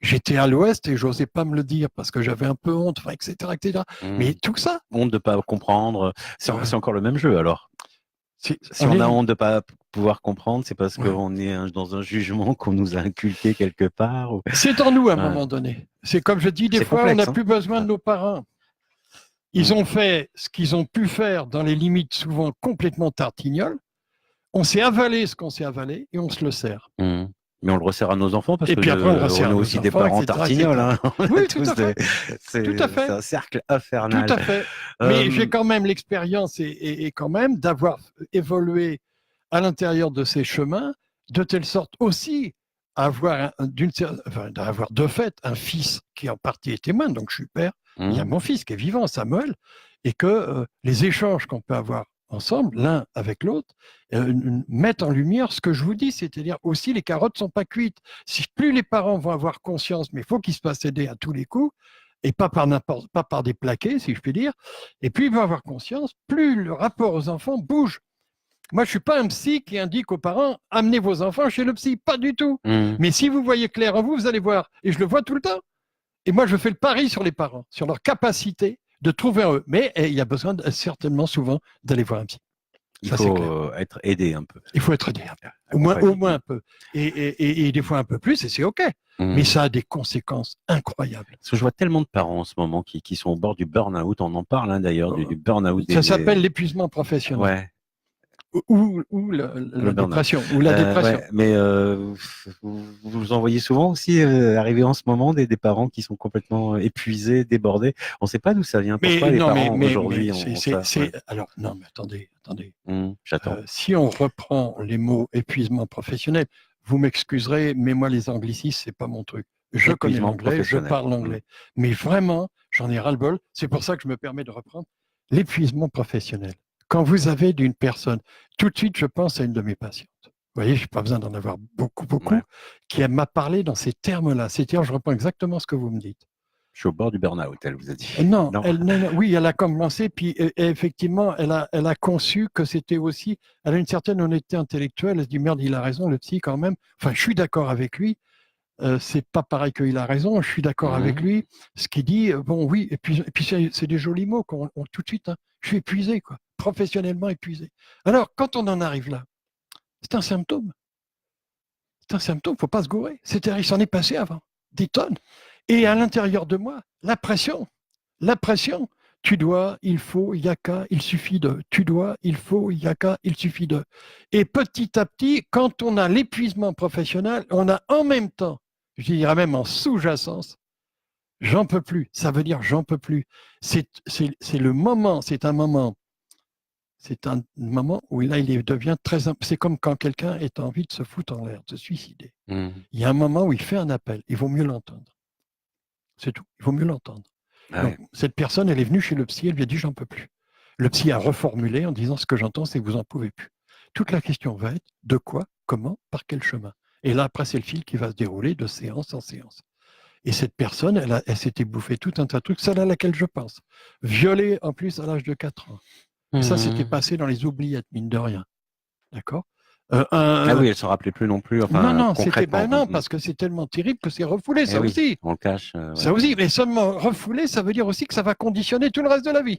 J'étais à l'ouest et j'osais pas me le dire parce que j'avais un peu honte, etc., etc. Mais tout ça. Honte de pas comprendre. C'est encore le même jeu alors. Si on a honte de pas pouvoir comprendre, c'est parce qu'on est dans un jugement qu'on nous a inculqué quelque part. C'est en nous à un moment donné. C'est comme je dis, des fois, on n'a plus besoin de nos parents. Ils ont fait ce qu'ils ont pu faire dans les limites souvent complètement tartignoles. On s'est avalé ce qu'on s'est avalé et on se le sert. Mais on le resserre à nos enfants parce on a aussi des parents tartignoles. Hein. Oui, tout à fait. C'est un cercle infernal. Tout à fait. Mais j'ai quand même l'expérience et quand même d'avoir évolué à l'intérieur de ces chemins, de telle sorte aussi à avoir, d'avoir de fait un fils qui en partie est témoin, donc je suis père, il y a mon fils qui est vivant, Samuel, et que les échanges qu'on peut avoir ensemble, l'un avec l'autre, mettent en lumière ce que je vous dis, c'est-à-dire aussi les carottes ne sont pas cuites. Si plus les parents vont avoir conscience, mais il faut qu'ils se fassent aider à tous les coups, et pas par des plaqués, si je puis dire, et plus ils vont avoir conscience, plus le rapport aux enfants bouge. Moi, je ne suis pas un psy qui indique aux parents « amenez vos enfants chez le psy », pas du tout. Mais si vous voyez clair en vous, vous allez voir. Et je le vois tout le temps. Et moi, je fais le pari sur les parents, sur leur capacité de trouver en eux. Mais il y a besoin certainement souvent d'aller voir un psy. Il faut être aidé un peu. Il faut être aidé un peu. Au moins un peu. Et des fois un peu plus, et c'est OK. Mais ça a des conséquences incroyables. Parce que je vois tellement de parents en ce moment qui sont au bord du burn-out. On en parle d'ailleurs, du burn-out. Ça s'appelle l'épuisement professionnel. Ouais. Ou la dépression. Ou la dépression. Mais vous en voyez souvent aussi arriver en ce moment des parents qui sont complètement épuisés, débordés. On ne sait pas d'où ça vient. Pourquoi les parents aujourd'hui Alors, non, mais attendez. J'attends. Si on reprend les mots épuisement professionnel, vous m'excuserez, mais moi, les anglicismes, c'est pas mon truc. Je connais l'anglais, je parle l'anglais. Mais vraiment, j'en ai ras-le-bol. C'est pour ça que je me permets de reprendre l'épuisement professionnel. Quand vous avez d'une personne, tout de suite, je pense à une de mes patientes. Vous voyez, je n'ai pas besoin d'en avoir beaucoup, qui m'a parlé dans ces termes-là. C'est-à-dire, je reprends exactement ce que vous me dites. Je suis au bord du burn-out, elle vous a dit. Non, oui, elle a commencé, puis et effectivement, elle a conçu que c'était aussi, elle a une certaine honnêteté intellectuelle, elle se dit, merde, il a raison, le psy, quand même. Enfin, je suis d'accord avec lui, c'est pas pareil qu'il a raison, je suis d'accord avec lui. Ce qu'il dit, bon, oui, et puis c'est des jolis mots tout de suite, hein. Je suis épuisé, quoi, professionnellement épuisé. Alors, quand on en arrive là, c'est un symptôme. C'est un symptôme, il ne faut pas se gourer. C'est-à-dire, il s'en est passé avant, des tonnes. Et à l'intérieur de moi, la pression, tu dois, il faut, il y a qu'à, il suffit de, tu dois, il faut, il y a qu'à, il suffit de. Et petit à petit, quand on a l'épuisement professionnel, on a en même temps, je dirais même en sous-jacence, j'en peux plus. Ça veut dire j'en peux plus. C'est le moment, c'est un moment où là, il devient très. C'est comme quand quelqu'un est envie de se foutre en l'air, de se suicider. Il y a un moment où il fait un appel. Il vaut mieux l'entendre. C'est tout. Il vaut mieux l'entendre. Donc, cette personne, elle est venue chez le psy, elle lui a dit j'en peux plus. Le psy a reformulé en disant ce que j'entends, c'est que vous n'en pouvez plus. Toute la question va être de quoi, comment, par quel chemin. Et là, après, c'est le fil qui va se dérouler de séance en séance. Et cette personne, elle s'était bouffée tout un tas de trucs, celle à laquelle je pense. Violée en plus à l'âge de 4 ans. Ça, c'était passé dans les oubliettes, mine de rien. D'accord. Ah oui, elle ne se rappelait plus non plus. Enfin, non, parce que c'est tellement terrible que c'est refoulé, ça aussi. On le cache. Ça aussi, mais seulement refoulé, ça veut dire aussi que ça va conditionner tout le reste de la vie.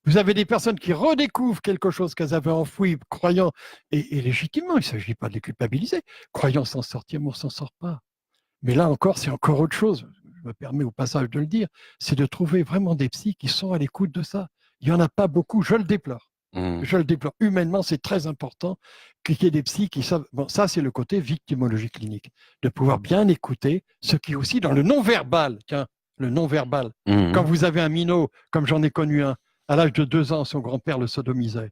Vous avez des personnes qui redécouvrent quelque chose qu'elles avaient enfoui, croyant, et légitimement, il ne s'agit pas de les culpabiliser, croyant s'en sortir, mais on ne s'en sort pas. Mais là encore, c'est encore autre chose, je me permets au passage de le dire, c'est de trouver vraiment des psys qui sont à l'écoute de ça. Il n'y en a pas beaucoup, je le déplore. Je le déplore. Humainement, c'est très important qu'il y ait des psys qui savent. Bon, ça, c'est le côté victimologie clinique, de pouvoir bien écouter ce qui est aussi dans le non-verbal. Tiens, le non-verbal. Quand vous avez un minot, comme j'en ai connu un, à l'âge de 2 ans, son grand-père le sodomisait.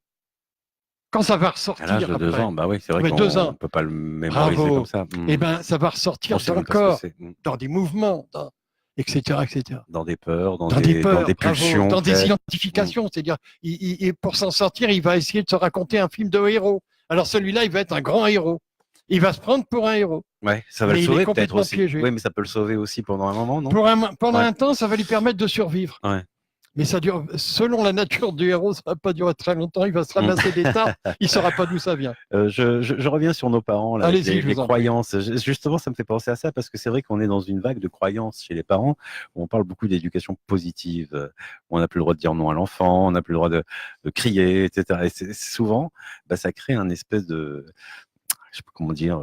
Quand ça va ressortir. À l'âge de 2 ans, bah oui, c'est vrai qu'on ne peut pas le mémoriser comme ça. Eh bien, ça va ressortir dans le corps, dans des mouvements, etc., etc. Dans des peurs, dans des pulsions. Dans des identifications. C'est-à-dire, pour s'en sortir, il va essayer de se raconter un film de héros. Alors celui-là, il va être un grand héros. Il va se prendre pour un héros. Ouais, ça va le sauver peut-être aussi. Piégé. Oui, mais ça peut le sauver aussi pendant un moment, non? Pendant un temps, ça va lui permettre de survivre. Ouais. Mais ça dure, selon la nature du héros, ça ne va pas durer très longtemps. Il va se ramasser des tas. Il ne saura pas d'où ça vient. Je reviens sur nos parents, là, les croyances. Justement, ça me fait penser à ça parce que c'est vrai qu'on est dans une vague de croyances chez les parents où on parle beaucoup d'éducation positive. Où on n'a plus le droit de dire non à l'enfant, on n'a plus le droit de crier, etc. Et souvent, ça crée un espèce de, je sais pas comment dire.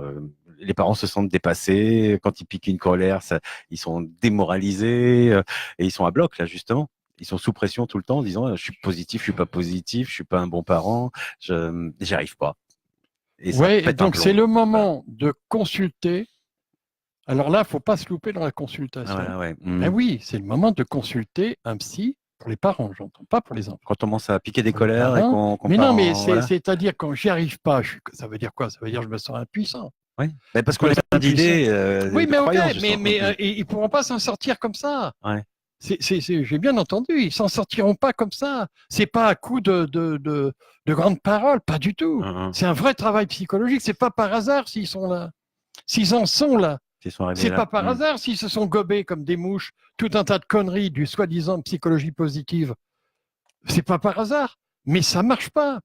Les parents se sentent dépassés. Quand ils piquent une colère, ils sont démoralisés et ils sont à bloc là justement. Ils sont sous pression tout le temps en disant je suis positif, je suis pas positif, je suis pas un bon parent, j'y arrive pas. Oui, donc c'est le moment de consulter. Alors là, il ne faut pas se louper dans la consultation. Ben oui, c'est le moment de consulter un psy pour les parents, j'entends pas pour les enfants. Quand on commence à piquer des colères et qu'on mais non, mais c'est-à-dire quand j'y arrive pas, ça veut dire quoi? Ça veut dire que je me sens impuissant. Oui, parce qu'on a plein d'idées. Oui, mais ils ne pourront pas s'en sortir comme ça. Ouais. J'ai bien entendu, ils s'en sortiront pas comme ça. C'est pas à coup de grandes paroles, pas du tout. C'est un vrai travail psychologique. C'est pas par hasard s'ils sont là, s'ils en sont là. C'est pas par hasard s'ils se sont gobés comme des mouches, tout un tas de conneries du soi-disant psychologie positive. C'est pas par hasard, mais ça marche pas.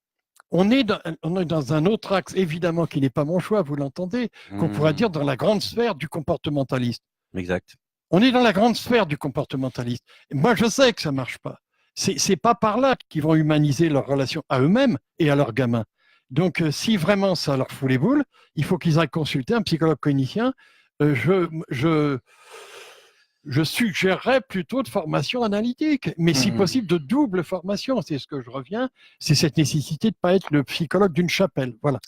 On est dans un autre axe, évidemment, qui n'est pas mon choix, vous l'entendez, qu'on pourrait dire dans la grande sphère du comportementaliste. Exact. On est dans la grande sphère du comportementaliste. Moi, je sais que ça ne marche pas. C'est pas par là qu'ils vont humaniser leur relation à eux-mêmes et à leurs gamins. Donc, si vraiment ça leur fout les boules, il faut qu'ils aillent consulter un psychologue clinicien. Je suggérerais plutôt de formation analytique, mais si possible de double formation. C'est ce que je reviens. C'est cette nécessité de ne pas être le psychologue d'une chapelle. Voilà.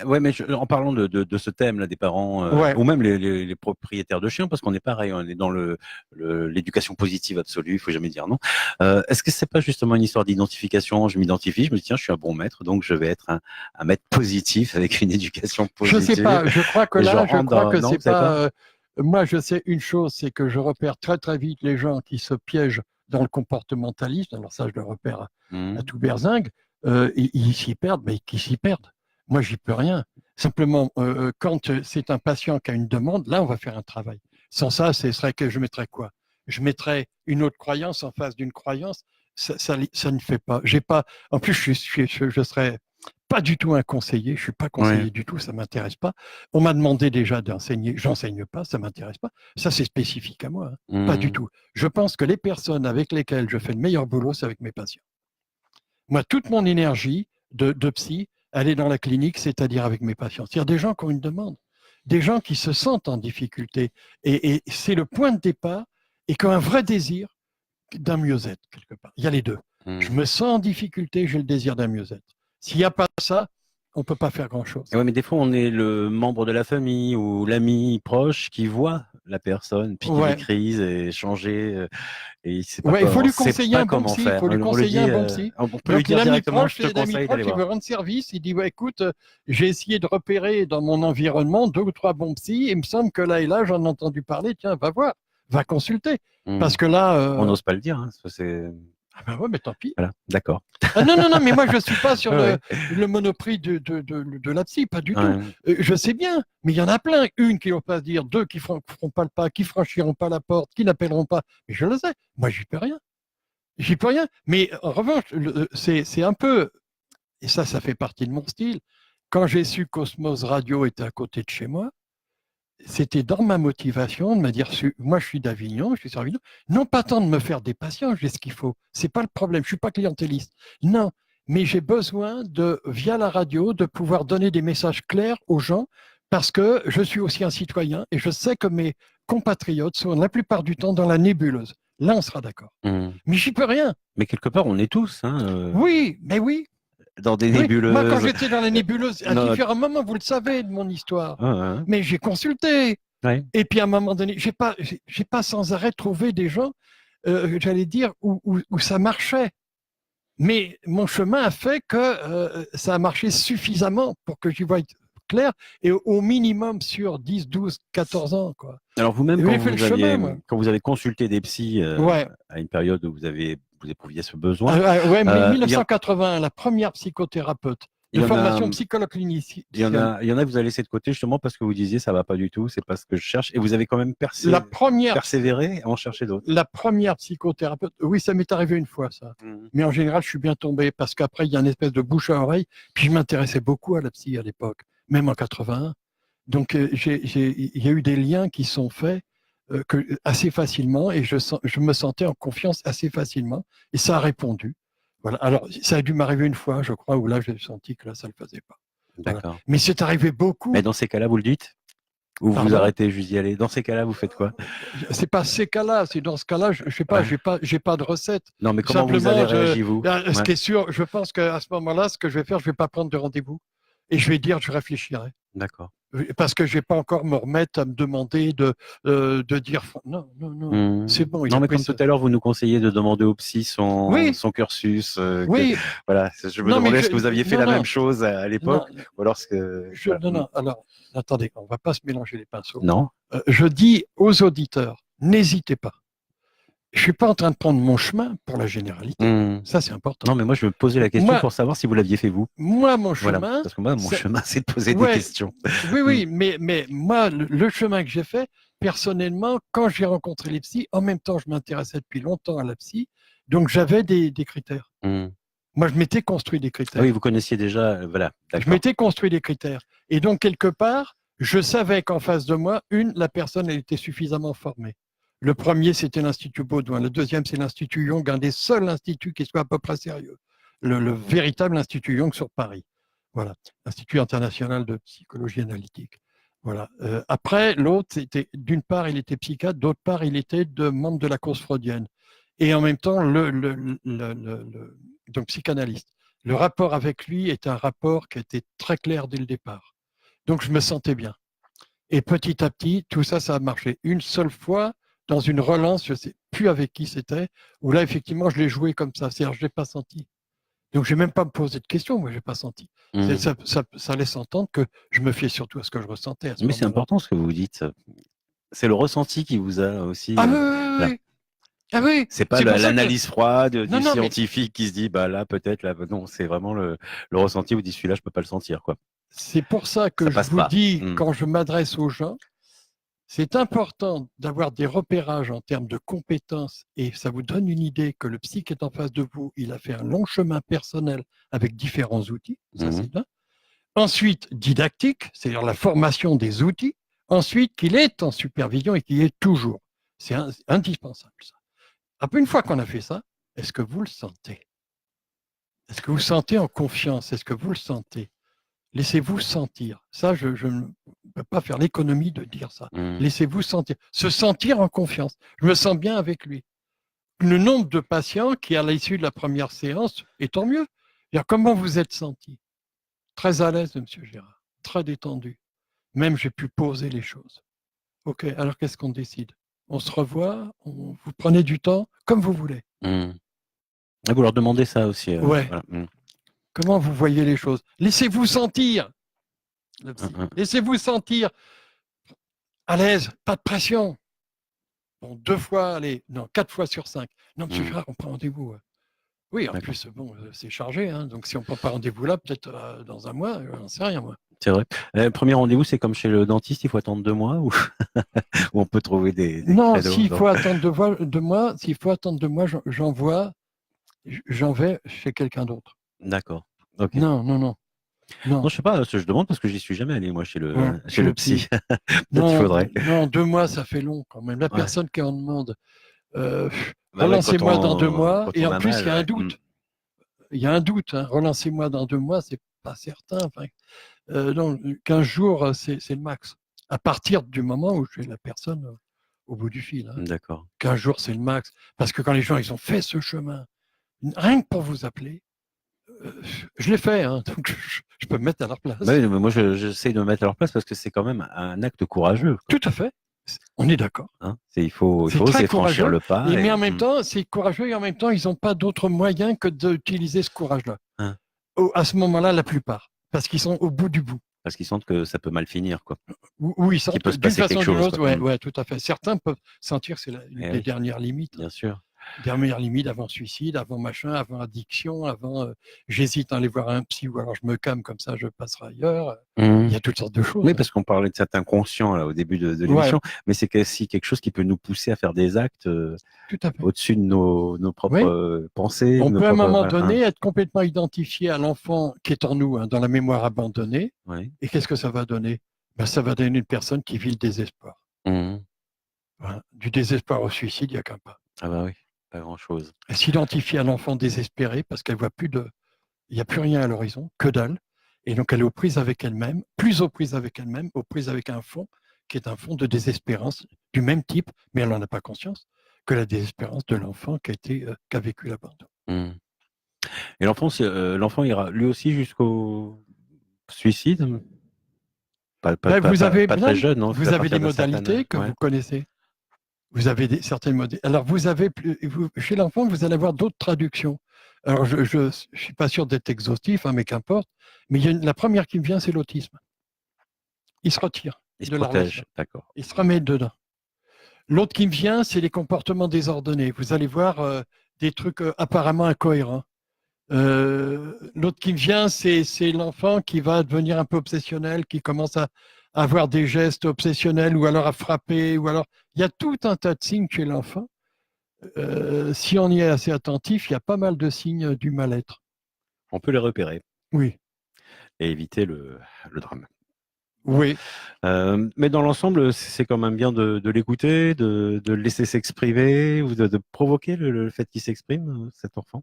Ouais, mais en parlant de ce thème-là des parents, ou même les propriétaires de chiens, parce qu'on est pareil, on est dans l'éducation positive absolue, il faut jamais dire non. Est-ce que c'est pas justement une histoire d'identification? Je m'identifie, je me dis tiens, je suis un bon maître, donc je vais être un maître positif avec une éducation positive. Je sais pas, je crois que là, c'est pas. Moi, je sais une chose, c'est que je repère très très vite les gens qui se piègent dans le comportementalisme. Alors ça, je le repère à tout berzingue. Ils s'y perdent, mais qui s'y perdent. Moi, j'y peux rien. Simplement, quand c'est un patient qui a une demande, là, on va faire un travail. Sans ça, ce serait que je mettrais quoi? je mettrais une autre croyance en face d'une croyance. Ça ne fait pas. En plus, je serais pas du tout un conseiller. Je suis pas conseiller du tout. Ça m'intéresse pas. On m'a demandé déjà d'enseigner. J'enseigne pas. Ça m'intéresse pas. Ça, c'est spécifique à moi. Pas du tout. Je pense que les personnes avec lesquelles je fais le meilleur boulot, c'est avec mes patients. Moi, toute mon énergie de psy, elle est dans la clinique, c'est-à-dire avec mes patients. C'est-à-dire des gens qui ont une demande, des gens qui se sentent en difficulté. Et c'est le point de départ et qui ont un vrai désir d'un mieux-être, quelque part. Il y a les deux. Je me sens en difficulté, j'ai le désir d'un mieux-être. S'il n'y a pas ça, on ne peut pas faire grand-chose. Oui, mais des fois, on est le membre de la famille ou l'ami proche qui voit la personne piquer des crises et changer. Et il faut lui conseiller un bon psy. Il faut lui conseiller un bon psy. On peut lui dire directement, je te conseille d'aller voir. Il veut rendre service. Il dit, écoute, j'ai essayé de repérer dans mon environnement 2 ou 3 bons psys. Il me semble que là et là, j'en ai entendu parler. Tiens, va voir, va consulter. Parce que là... On n'ose pas le dire. Hein, c'est... Ah ben ouais, mais tant pis. Voilà, d'accord. Ah non, mais moi je ne suis pas sur le monoprix de la psy, pas du tout. Je sais bien, mais il y en a plein. Une qui ne va pas se dire, 2 qui ne feront pas le pas, qui ne franchiront pas la porte, qui n'appelleront pas. Mais je le sais, moi j'y peux rien. J'y peux rien. Mais en revanche, c'est un peu, et ça fait partie de mon style, quand j'ai su qu'Osmose Radio était à côté de chez moi, c'était dans ma motivation de me dire, moi je suis d'Avignon, je suis sur Avignon, non pas tant de me faire des patients, j'ai ce qu'il faut, c'est pas le problème, je suis pas clientéliste, non, mais j'ai besoin via la radio, de pouvoir donner des messages clairs aux gens, parce que je suis aussi un citoyen et je sais que mes compatriotes sont la plupart du temps dans la nébuleuse. Là, on sera d'accord. Mais j'y peux rien. Mais quelque part, on est tous. Hein, Oui, mais oui. Dans des nébuleuses. Moi, quand j'étais dans la nébuleuse, à différents moments, vous le savez de mon histoire, mais j'ai consulté. Et puis à un moment donné, j'ai pas sans arrêt trouvé des gens, j'allais dire, où ça marchait. Mais mon chemin a fait que ça a marché suffisamment pour que j'y voie clair, et au minimum sur 10, 12, 14 ans. Quoi. Alors vous-même, quand vous avez consulté des psys à une période où vous éprouviez ce besoin. Oui, mais 1980, la première psychothérapeute de formation psychologue clinicien. Il y en a que vous avez laissé de côté justement parce que vous disiez ça va pas du tout, c'est pas ce que je cherche. Et vous avez quand même persévéré à en chercher d'autres. La première psychothérapeute, oui, ça m'est arrivé une fois ça. Mais en général, je suis bien tombé parce qu'après, il y a une espèce de bouche à oreille. Puis je m'intéressais beaucoup à la psy à l'époque, même en 81. Donc, il y a eu des liens qui sont faits assez facilement et je me sentais en confiance assez facilement et ça a répondu. Voilà. Alors, ça a dû m'arriver une fois, je crois, où là, j'ai senti que là, ça ne le faisait pas. D'accord. Voilà. Mais c'est arrivé beaucoup. Mais dans ces cas-là, vous le dites? Ou vous arrêtez juste d'y aller? Dans ces cas-là, vous faites quoi? C'est pas ces cas-là, c'est dans ce cas-là, je sais pas, j'ai pas de recette. Non, mais comment vous avez réagi, vous? Ce qui est sûr, je pense qu'à ce moment-là, ce que je vais faire, je vais pas prendre de rendez-vous et je vais dire, je réfléchirai. D'accord. Parce que je vais pas encore me remettre à me demander de dire non, c'est bon. Non, mais comme tout à l'heure, vous nous conseillez de demander au psy son cursus. Oui. Voilà, je me demandais est-ce que vous aviez fait la même chose à l'époque ou alors Non, alors attendez, on va pas se mélanger les pinceaux. Non. Je dis aux auditeurs, n'hésitez pas. Je suis pas en train de prendre mon chemin pour la généralité. Ça, c'est important. Non, mais moi, je me posais la question pour savoir si vous l'aviez fait vous. Moi, mon chemin. Voilà, parce que moi, mon chemin, c'est de poser des questions. Oui, mais moi, le chemin que j'ai fait, personnellement, quand j'ai rencontré les psys, en même temps, je m'intéressais depuis longtemps à la psy, donc j'avais des critères. Moi, je m'étais construit des critères. Ah oui, vous connaissiez déjà, voilà. Je m'étais construit des critères. Et donc, quelque part, je savais qu'en face de moi, la personne, elle était suffisamment formée. Le premier, c'était l'Institut Baudouin. Le deuxième, c'est l'Institut Jung, un des seuls instituts qui soit à peu près sérieux. Le véritable Institut Jung sur Paris. Voilà, l'Institut international de psychologie analytique. Voilà. Après, l'autre, c'était d'une part, il était psychiatre, d'autre part, il était membre de la cause freudienne. Et en même temps, donc psychanalyste. Le rapport avec lui est un rapport qui était très clair dès le départ. Donc, je me sentais bien. Et petit à petit, tout ça, ça a marché. Une seule fois, dans une relance, je ne sais plus avec qui c'était, où là, effectivement, je l'ai joué comme ça. C'est-à-dire, je ne l'ai pas senti. Donc, je n'ai même pas me posé de questions, moi, je n'ai pas senti. Ça laisse entendre que je me fiais surtout à ce que je ressentais. Mais c'est important ce que vous dites. C'est le ressenti qui vous a aussi. Oui. Ah oui. C'est pas l'analyse froide du scientifique qui se dit, bah là, peut-être, là, non, c'est vraiment le ressenti où vous dites, celui-là, je ne peux pas le sentir, quoi. C'est pour ça que je vous dis, quand je m'adresse aux gens, C'est important d'avoir des repérages en termes de compétences et ça vous donne une idée que le psy qui est en face de vous, il a fait un long chemin personnel avec différents outils. Ça, c'est bien. Ensuite, didactique, c'est-à-dire la formation des outils. Ensuite, qu'il est en supervision et qu'il y est toujours. C'est indispensable, ça. Après, une fois qu'on a fait ça, est-ce que vous le sentez? Est-ce que vous sentez en confiance? Est-ce que vous le sentez? Laissez-vous sentir. Ça, je ne peux pas faire l'économie de dire ça. Laissez-vous sentir. Se sentir en confiance. Je me sens bien avec lui. Le nombre de patients qui, à l'issue de la première séance, et tant mieux. Comment vous êtes senti? Très à l'aise, M. Gérard. Très détendu. Même, j'ai pu poser les choses. OK, alors qu'est-ce qu'on décide? On se revoit, vous prenez du temps, comme vous voulez. Vous leur demandez ça aussi. Ouais. Voilà. Comment vous voyez les choses? Laissez-vous sentir. Laissez-vous sentir à l'aise, pas de pression. Bon, 2 fois, allez, non, 4 fois sur 5. Non, M. Gérard, on prend rendez-vous. Oui, en plus, bon, c'est chargé. Hein, donc, si on ne prend pas rendez-vous là, peut-être dans un mois, je n'en sais rien, moi. C'est vrai. Premier rendez-vous, c'est comme chez le dentiste, il faut attendre 2 mois ou on peut trouver des non, s'il faut attendre 2 mois, j'en vais chez quelqu'un d'autre. D'accord. Okay. Non, je sais pas, je demande parce que j'y suis jamais allé, moi, chez le psy. Peut-être faudrait. Non, 2 mois, ça fait long quand même. La personne qui en demande, relancez-moi dans 2 mois, et en plus, il y a un doute. Il y a un doute, hein. Relancez-moi dans 2 mois, c'est pas certain. Enfin, non, 15 jours, c'est le max. À partir du moment où j'ai la personne au bout du fil. Hein. D'accord. 15 jours, c'est le max. Parce que quand les gens, ils ont fait ce chemin, rien que pour vous appeler, je l'ai fait, hein, donc je peux me mettre à leur place. Oui, mais moi, j'essaie de me mettre à leur place parce que c'est quand même un acte courageux. Quoi. Tout à fait. On est d'accord. Hein, il faut franchir le pas. Mais en même temps, c'est courageux et en même temps, ils n'ont pas d'autre moyen que d'utiliser ce courage-là. Hein. À ce moment-là, la plupart. Parce qu'ils sont au bout du bout. Parce qu'ils sentent que ça peut mal finir, quoi. Oui, ils sentent qu'il peut se passer quelque chose. Oui, tout à fait. Certains peuvent sentir que c'est une des dernières limites. Bien sûr. Dernière limite avant suicide, avant machin, avant addiction, avant j'hésite à aller voir un psy ou alors je me calme comme ça, je passerai ailleurs. Il y a toutes sortes de choses. Oui, parce qu'on parlait de cet inconscient là, au début de l'émission, mais c'est aussi quelque chose qui peut nous pousser à faire des actes au-dessus de nos propres pensées. On peut à un moment donné être complètement identifié à l'enfant qui est en nous, hein, dans la mémoire abandonnée. Oui. Et qu'est-ce que ça va donner? Ça va donner une personne qui vit le désespoir. Voilà. Du désespoir au suicide, il n'y a qu'un pas. Ah bah oui. Pas grand-chose. Elle s'identifie à l'enfant désespéré parce qu'elle voit il n'y a plus rien à l'horizon, que dalle. Et donc elle est aux prises avec elle-même, plus aux prises avec elle-même, aux prises avec un fond qui est un fond de désespérance du même type, mais elle n'en a pas conscience, que la désespérance de l'enfant qui a vécu l'abandon. Et l'enfant ira lui aussi jusqu'au suicide? Pas très jeune, non? Vous avez des modalités que vous connaissez. Vous avez certaines modalités. Alors, chez l'enfant, vous allez avoir d'autres traductions. Alors, je ne suis pas sûr d'être exhaustif, hein, mais qu'importe. Mais la première qui me vient, c'est l'autisme. Il se retire. Il se protège, d'accord. Il se remet dedans. L'autre qui me vient, c'est les comportements désordonnés. Vous allez voir des trucs apparemment incohérents. L'autre qui me vient, c'est l'enfant qui va devenir un peu obsessionnel, qui commence à avoir des gestes obsessionnels ou alors à frapper. Il y a tout un tas de signes chez l'enfant. Si on y est assez attentif, il y a pas mal de signes du mal-être. On peut les repérer. Oui. Et éviter le drame. Oui. Mais dans l'ensemble, c'est quand même bien de l'écouter, de le laisser s'exprimer ou de provoquer le fait qu'il s'exprime, cet enfant.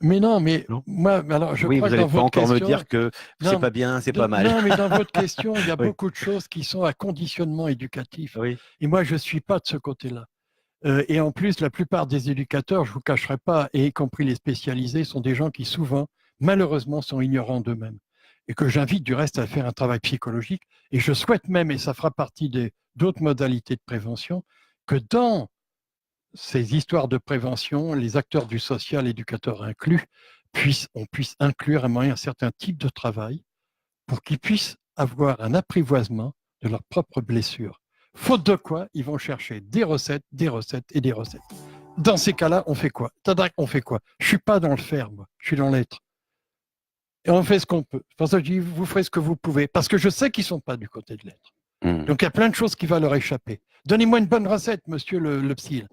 Mais non, moi, alors je crois vous que dans n'allez pas encore question, me dire que c'est pas bien, c'est pas mal. Non, mais dans votre question, il y a beaucoup de choses qui sont à conditionnement éducatif. Oui. Et moi, je ne suis pas de ce côté-là. Et en plus, la plupart des éducateurs, je ne vous cacherai pas, et y compris les spécialisés, sont des gens qui souvent, malheureusement, sont ignorants d'eux-mêmes. Et que j'invite du reste à faire un travail psychologique. Et je souhaite même, et ça fera partie d'autres modalités de prévention, que dans ces histoires de prévention, les acteurs du social, éducateurs inclus, on puisse inclure un certain type de travail pour qu'ils puissent avoir un apprivoisement de leurs propres blessures. Faute de quoi, ils vont chercher des recettes et des recettes. Dans ces cas-là, on fait quoi? On fait quoi? Je ne suis pas dans le faire, moi. Je suis dans l'être. Et on fait ce qu'on peut. C'est pour ça que je dis, vous ferez ce que vous pouvez. Parce que je sais qu'ils ne sont pas du côté de l'être. Donc, il y a plein de choses qui vont leur échapper. Donnez-moi une bonne recette, monsieur le psy.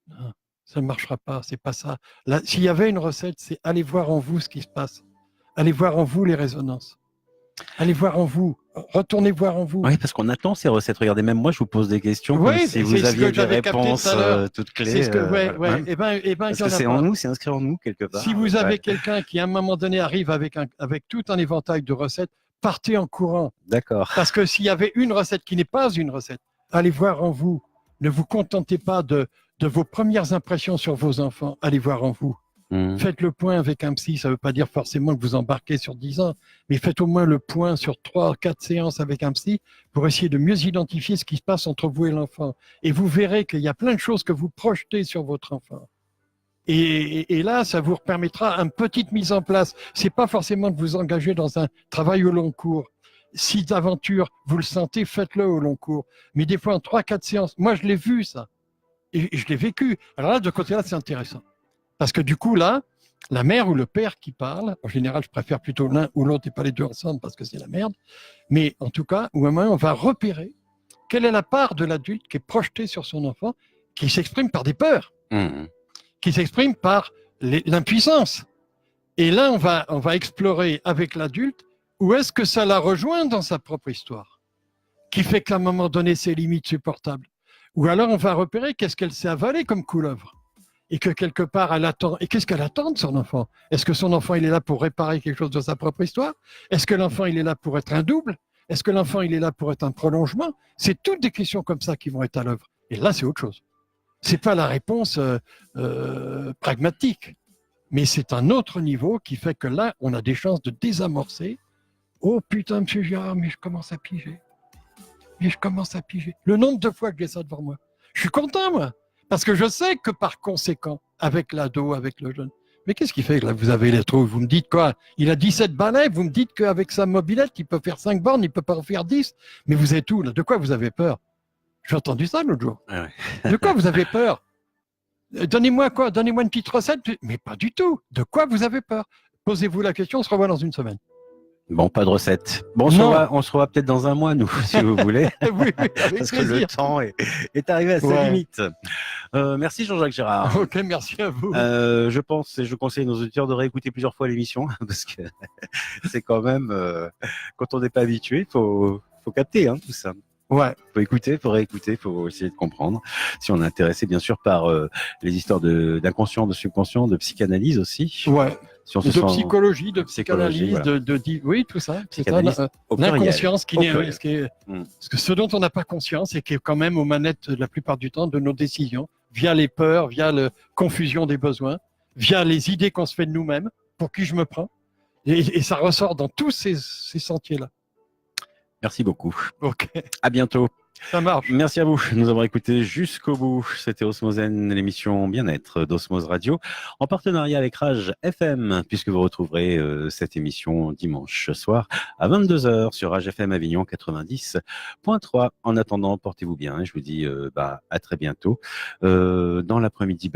Non, ça ne marchera pas, c'est pas ça. Là, s'il y avait une recette, c'est aller voir en vous ce qui se passe. Allez voir en vous les résonances. Allez voir en vous. Retournez voir en vous. Oui, parce qu'on attend ces recettes. Regardez, même moi, je vous pose des questions comme si vous aviez des réponses toutes clés. C'est ce que, Parce que c'est en nous, c'est inscrit en nous quelque part. Si vous avez quelqu'un qui, à un moment donné, arrive avec tout un éventail de recettes, partez en courant. D'accord. Parce que s'il y avait une recette qui n'est pas une recette, allez voir en vous. Ne vous contentez pas de vos premières impressions sur vos enfants. Allez voir en vous. Faites le point avec un psy, ça ne veut pas dire forcément que vous embarquez sur 10 ans, mais faites au moins le point sur 3 ou 4 séances avec un psy pour essayer de mieux identifier ce qui se passe entre vous et l'enfant. Et vous verrez qu'il y a plein de choses que vous projetez sur votre enfant. Et là, ça vous permettra une petite mise en place. Ce n'est pas forcément de vous engager dans un travail au long cours. Si d'aventure, vous le sentez, faites-le au long cours. Mais des fois, en 3-4 séances, moi, je l'ai vu, ça. Et je l'ai vécu. Alors là, de côté-là, c'est intéressant. Parce que du coup, là, la mère ou le père qui parle, en général, je préfère plutôt l'un ou l'autre et pas les deux ensemble parce que c'est la merde. Mais en tout cas, au moment où on va repérer quelle est la part de l'adulte qui est projetée sur son enfant, qui s'exprime par des peurs, qui s'exprime par l'impuissance. Et là, on va explorer avec l'adulte où est-ce que ça la rejoint dans sa propre histoire, qui fait qu'à un moment donné, c'est limite supportable. Ou alors, on va repérer qu'est-ce qu'elle s'est avalée comme couleuvre. Et que quelque part, elle attend. Et qu'est-ce qu'elle attend de son enfant? Est-ce que son enfant, il est là pour réparer quelque chose de sa propre histoire? Est-ce que l'enfant, il est là pour être un double? Est-ce que l'enfant, il est là pour être un prolongement? C'est toutes des questions comme ça qui vont être à l'œuvre. Et là, c'est autre chose. C'est pas la réponse pragmatique, mais c'est un autre niveau qui fait que là, on a des chances de désamorcer. Oh putain, monsieur Girard, mais je commence à piger. Le nombre de fois que j'ai ça devant moi. Je suis content, moi. Parce que je sais que par conséquent, avec l'ado, avec le jeune, mais qu'est-ce qui fait que là, vous avez les trous? Vous me dites quoi? Il a 17 balais, vous me dites qu'avec sa mobilette, il peut faire 5 bornes, il peut pas en faire 10. Mais vous êtes où, là? De quoi vous avez peur? J'ai entendu ça l'autre jour. Ah ouais. De quoi vous avez peur? Donnez-moi quoi? Donnez-moi une petite recette? Mais pas du tout. De quoi vous avez peur? Posez-vous la question, on se revoit dans une semaine. Bon, pas de recette. Bon, on se revoit peut-être dans un mois, nous, si vous voulez. Oui, avec parce plaisir. que le temps est arrivé à sa limite. Merci Jean-Jacques Girard. Ok, merci à vous. Je pense et je conseille à nos auditeurs de réécouter plusieurs fois l'émission parce que c'est quand même, quand on n'est pas habitué, faut capter tout ça. Ouais. Faut écouter, faut réécouter, faut essayer de comprendre. Si on est intéressé, bien sûr, par les histoires d'inconscient, de subconscient, de psychanalyse aussi. Ouais. Si on se de psychologie, de psychanalyse, voilà. oui, tout ça. C'est ça, l'inconscience qui n'est parce que ce dont on n'a pas conscience et qui est quand même aux manettes la plupart du temps de nos décisions, via les peurs, via la confusion des besoins, via les idées qu'on se fait de nous-mêmes, pour qui je me prends. Et ça ressort dans tous ces sentiers-là. Merci beaucoup. Ok. À bientôt. Ça marche. Merci à vous de nous avoir écoutés jusqu'au bout. C'était Osmosen, l'émission Bien-être d'Osmose Radio, en partenariat avec Rage FM, puisque vous retrouverez cette émission dimanche soir à 22h sur Rage FM Avignon 90.3. En attendant, portez-vous bien. Je vous dis à très bientôt. Dans l'après-midi,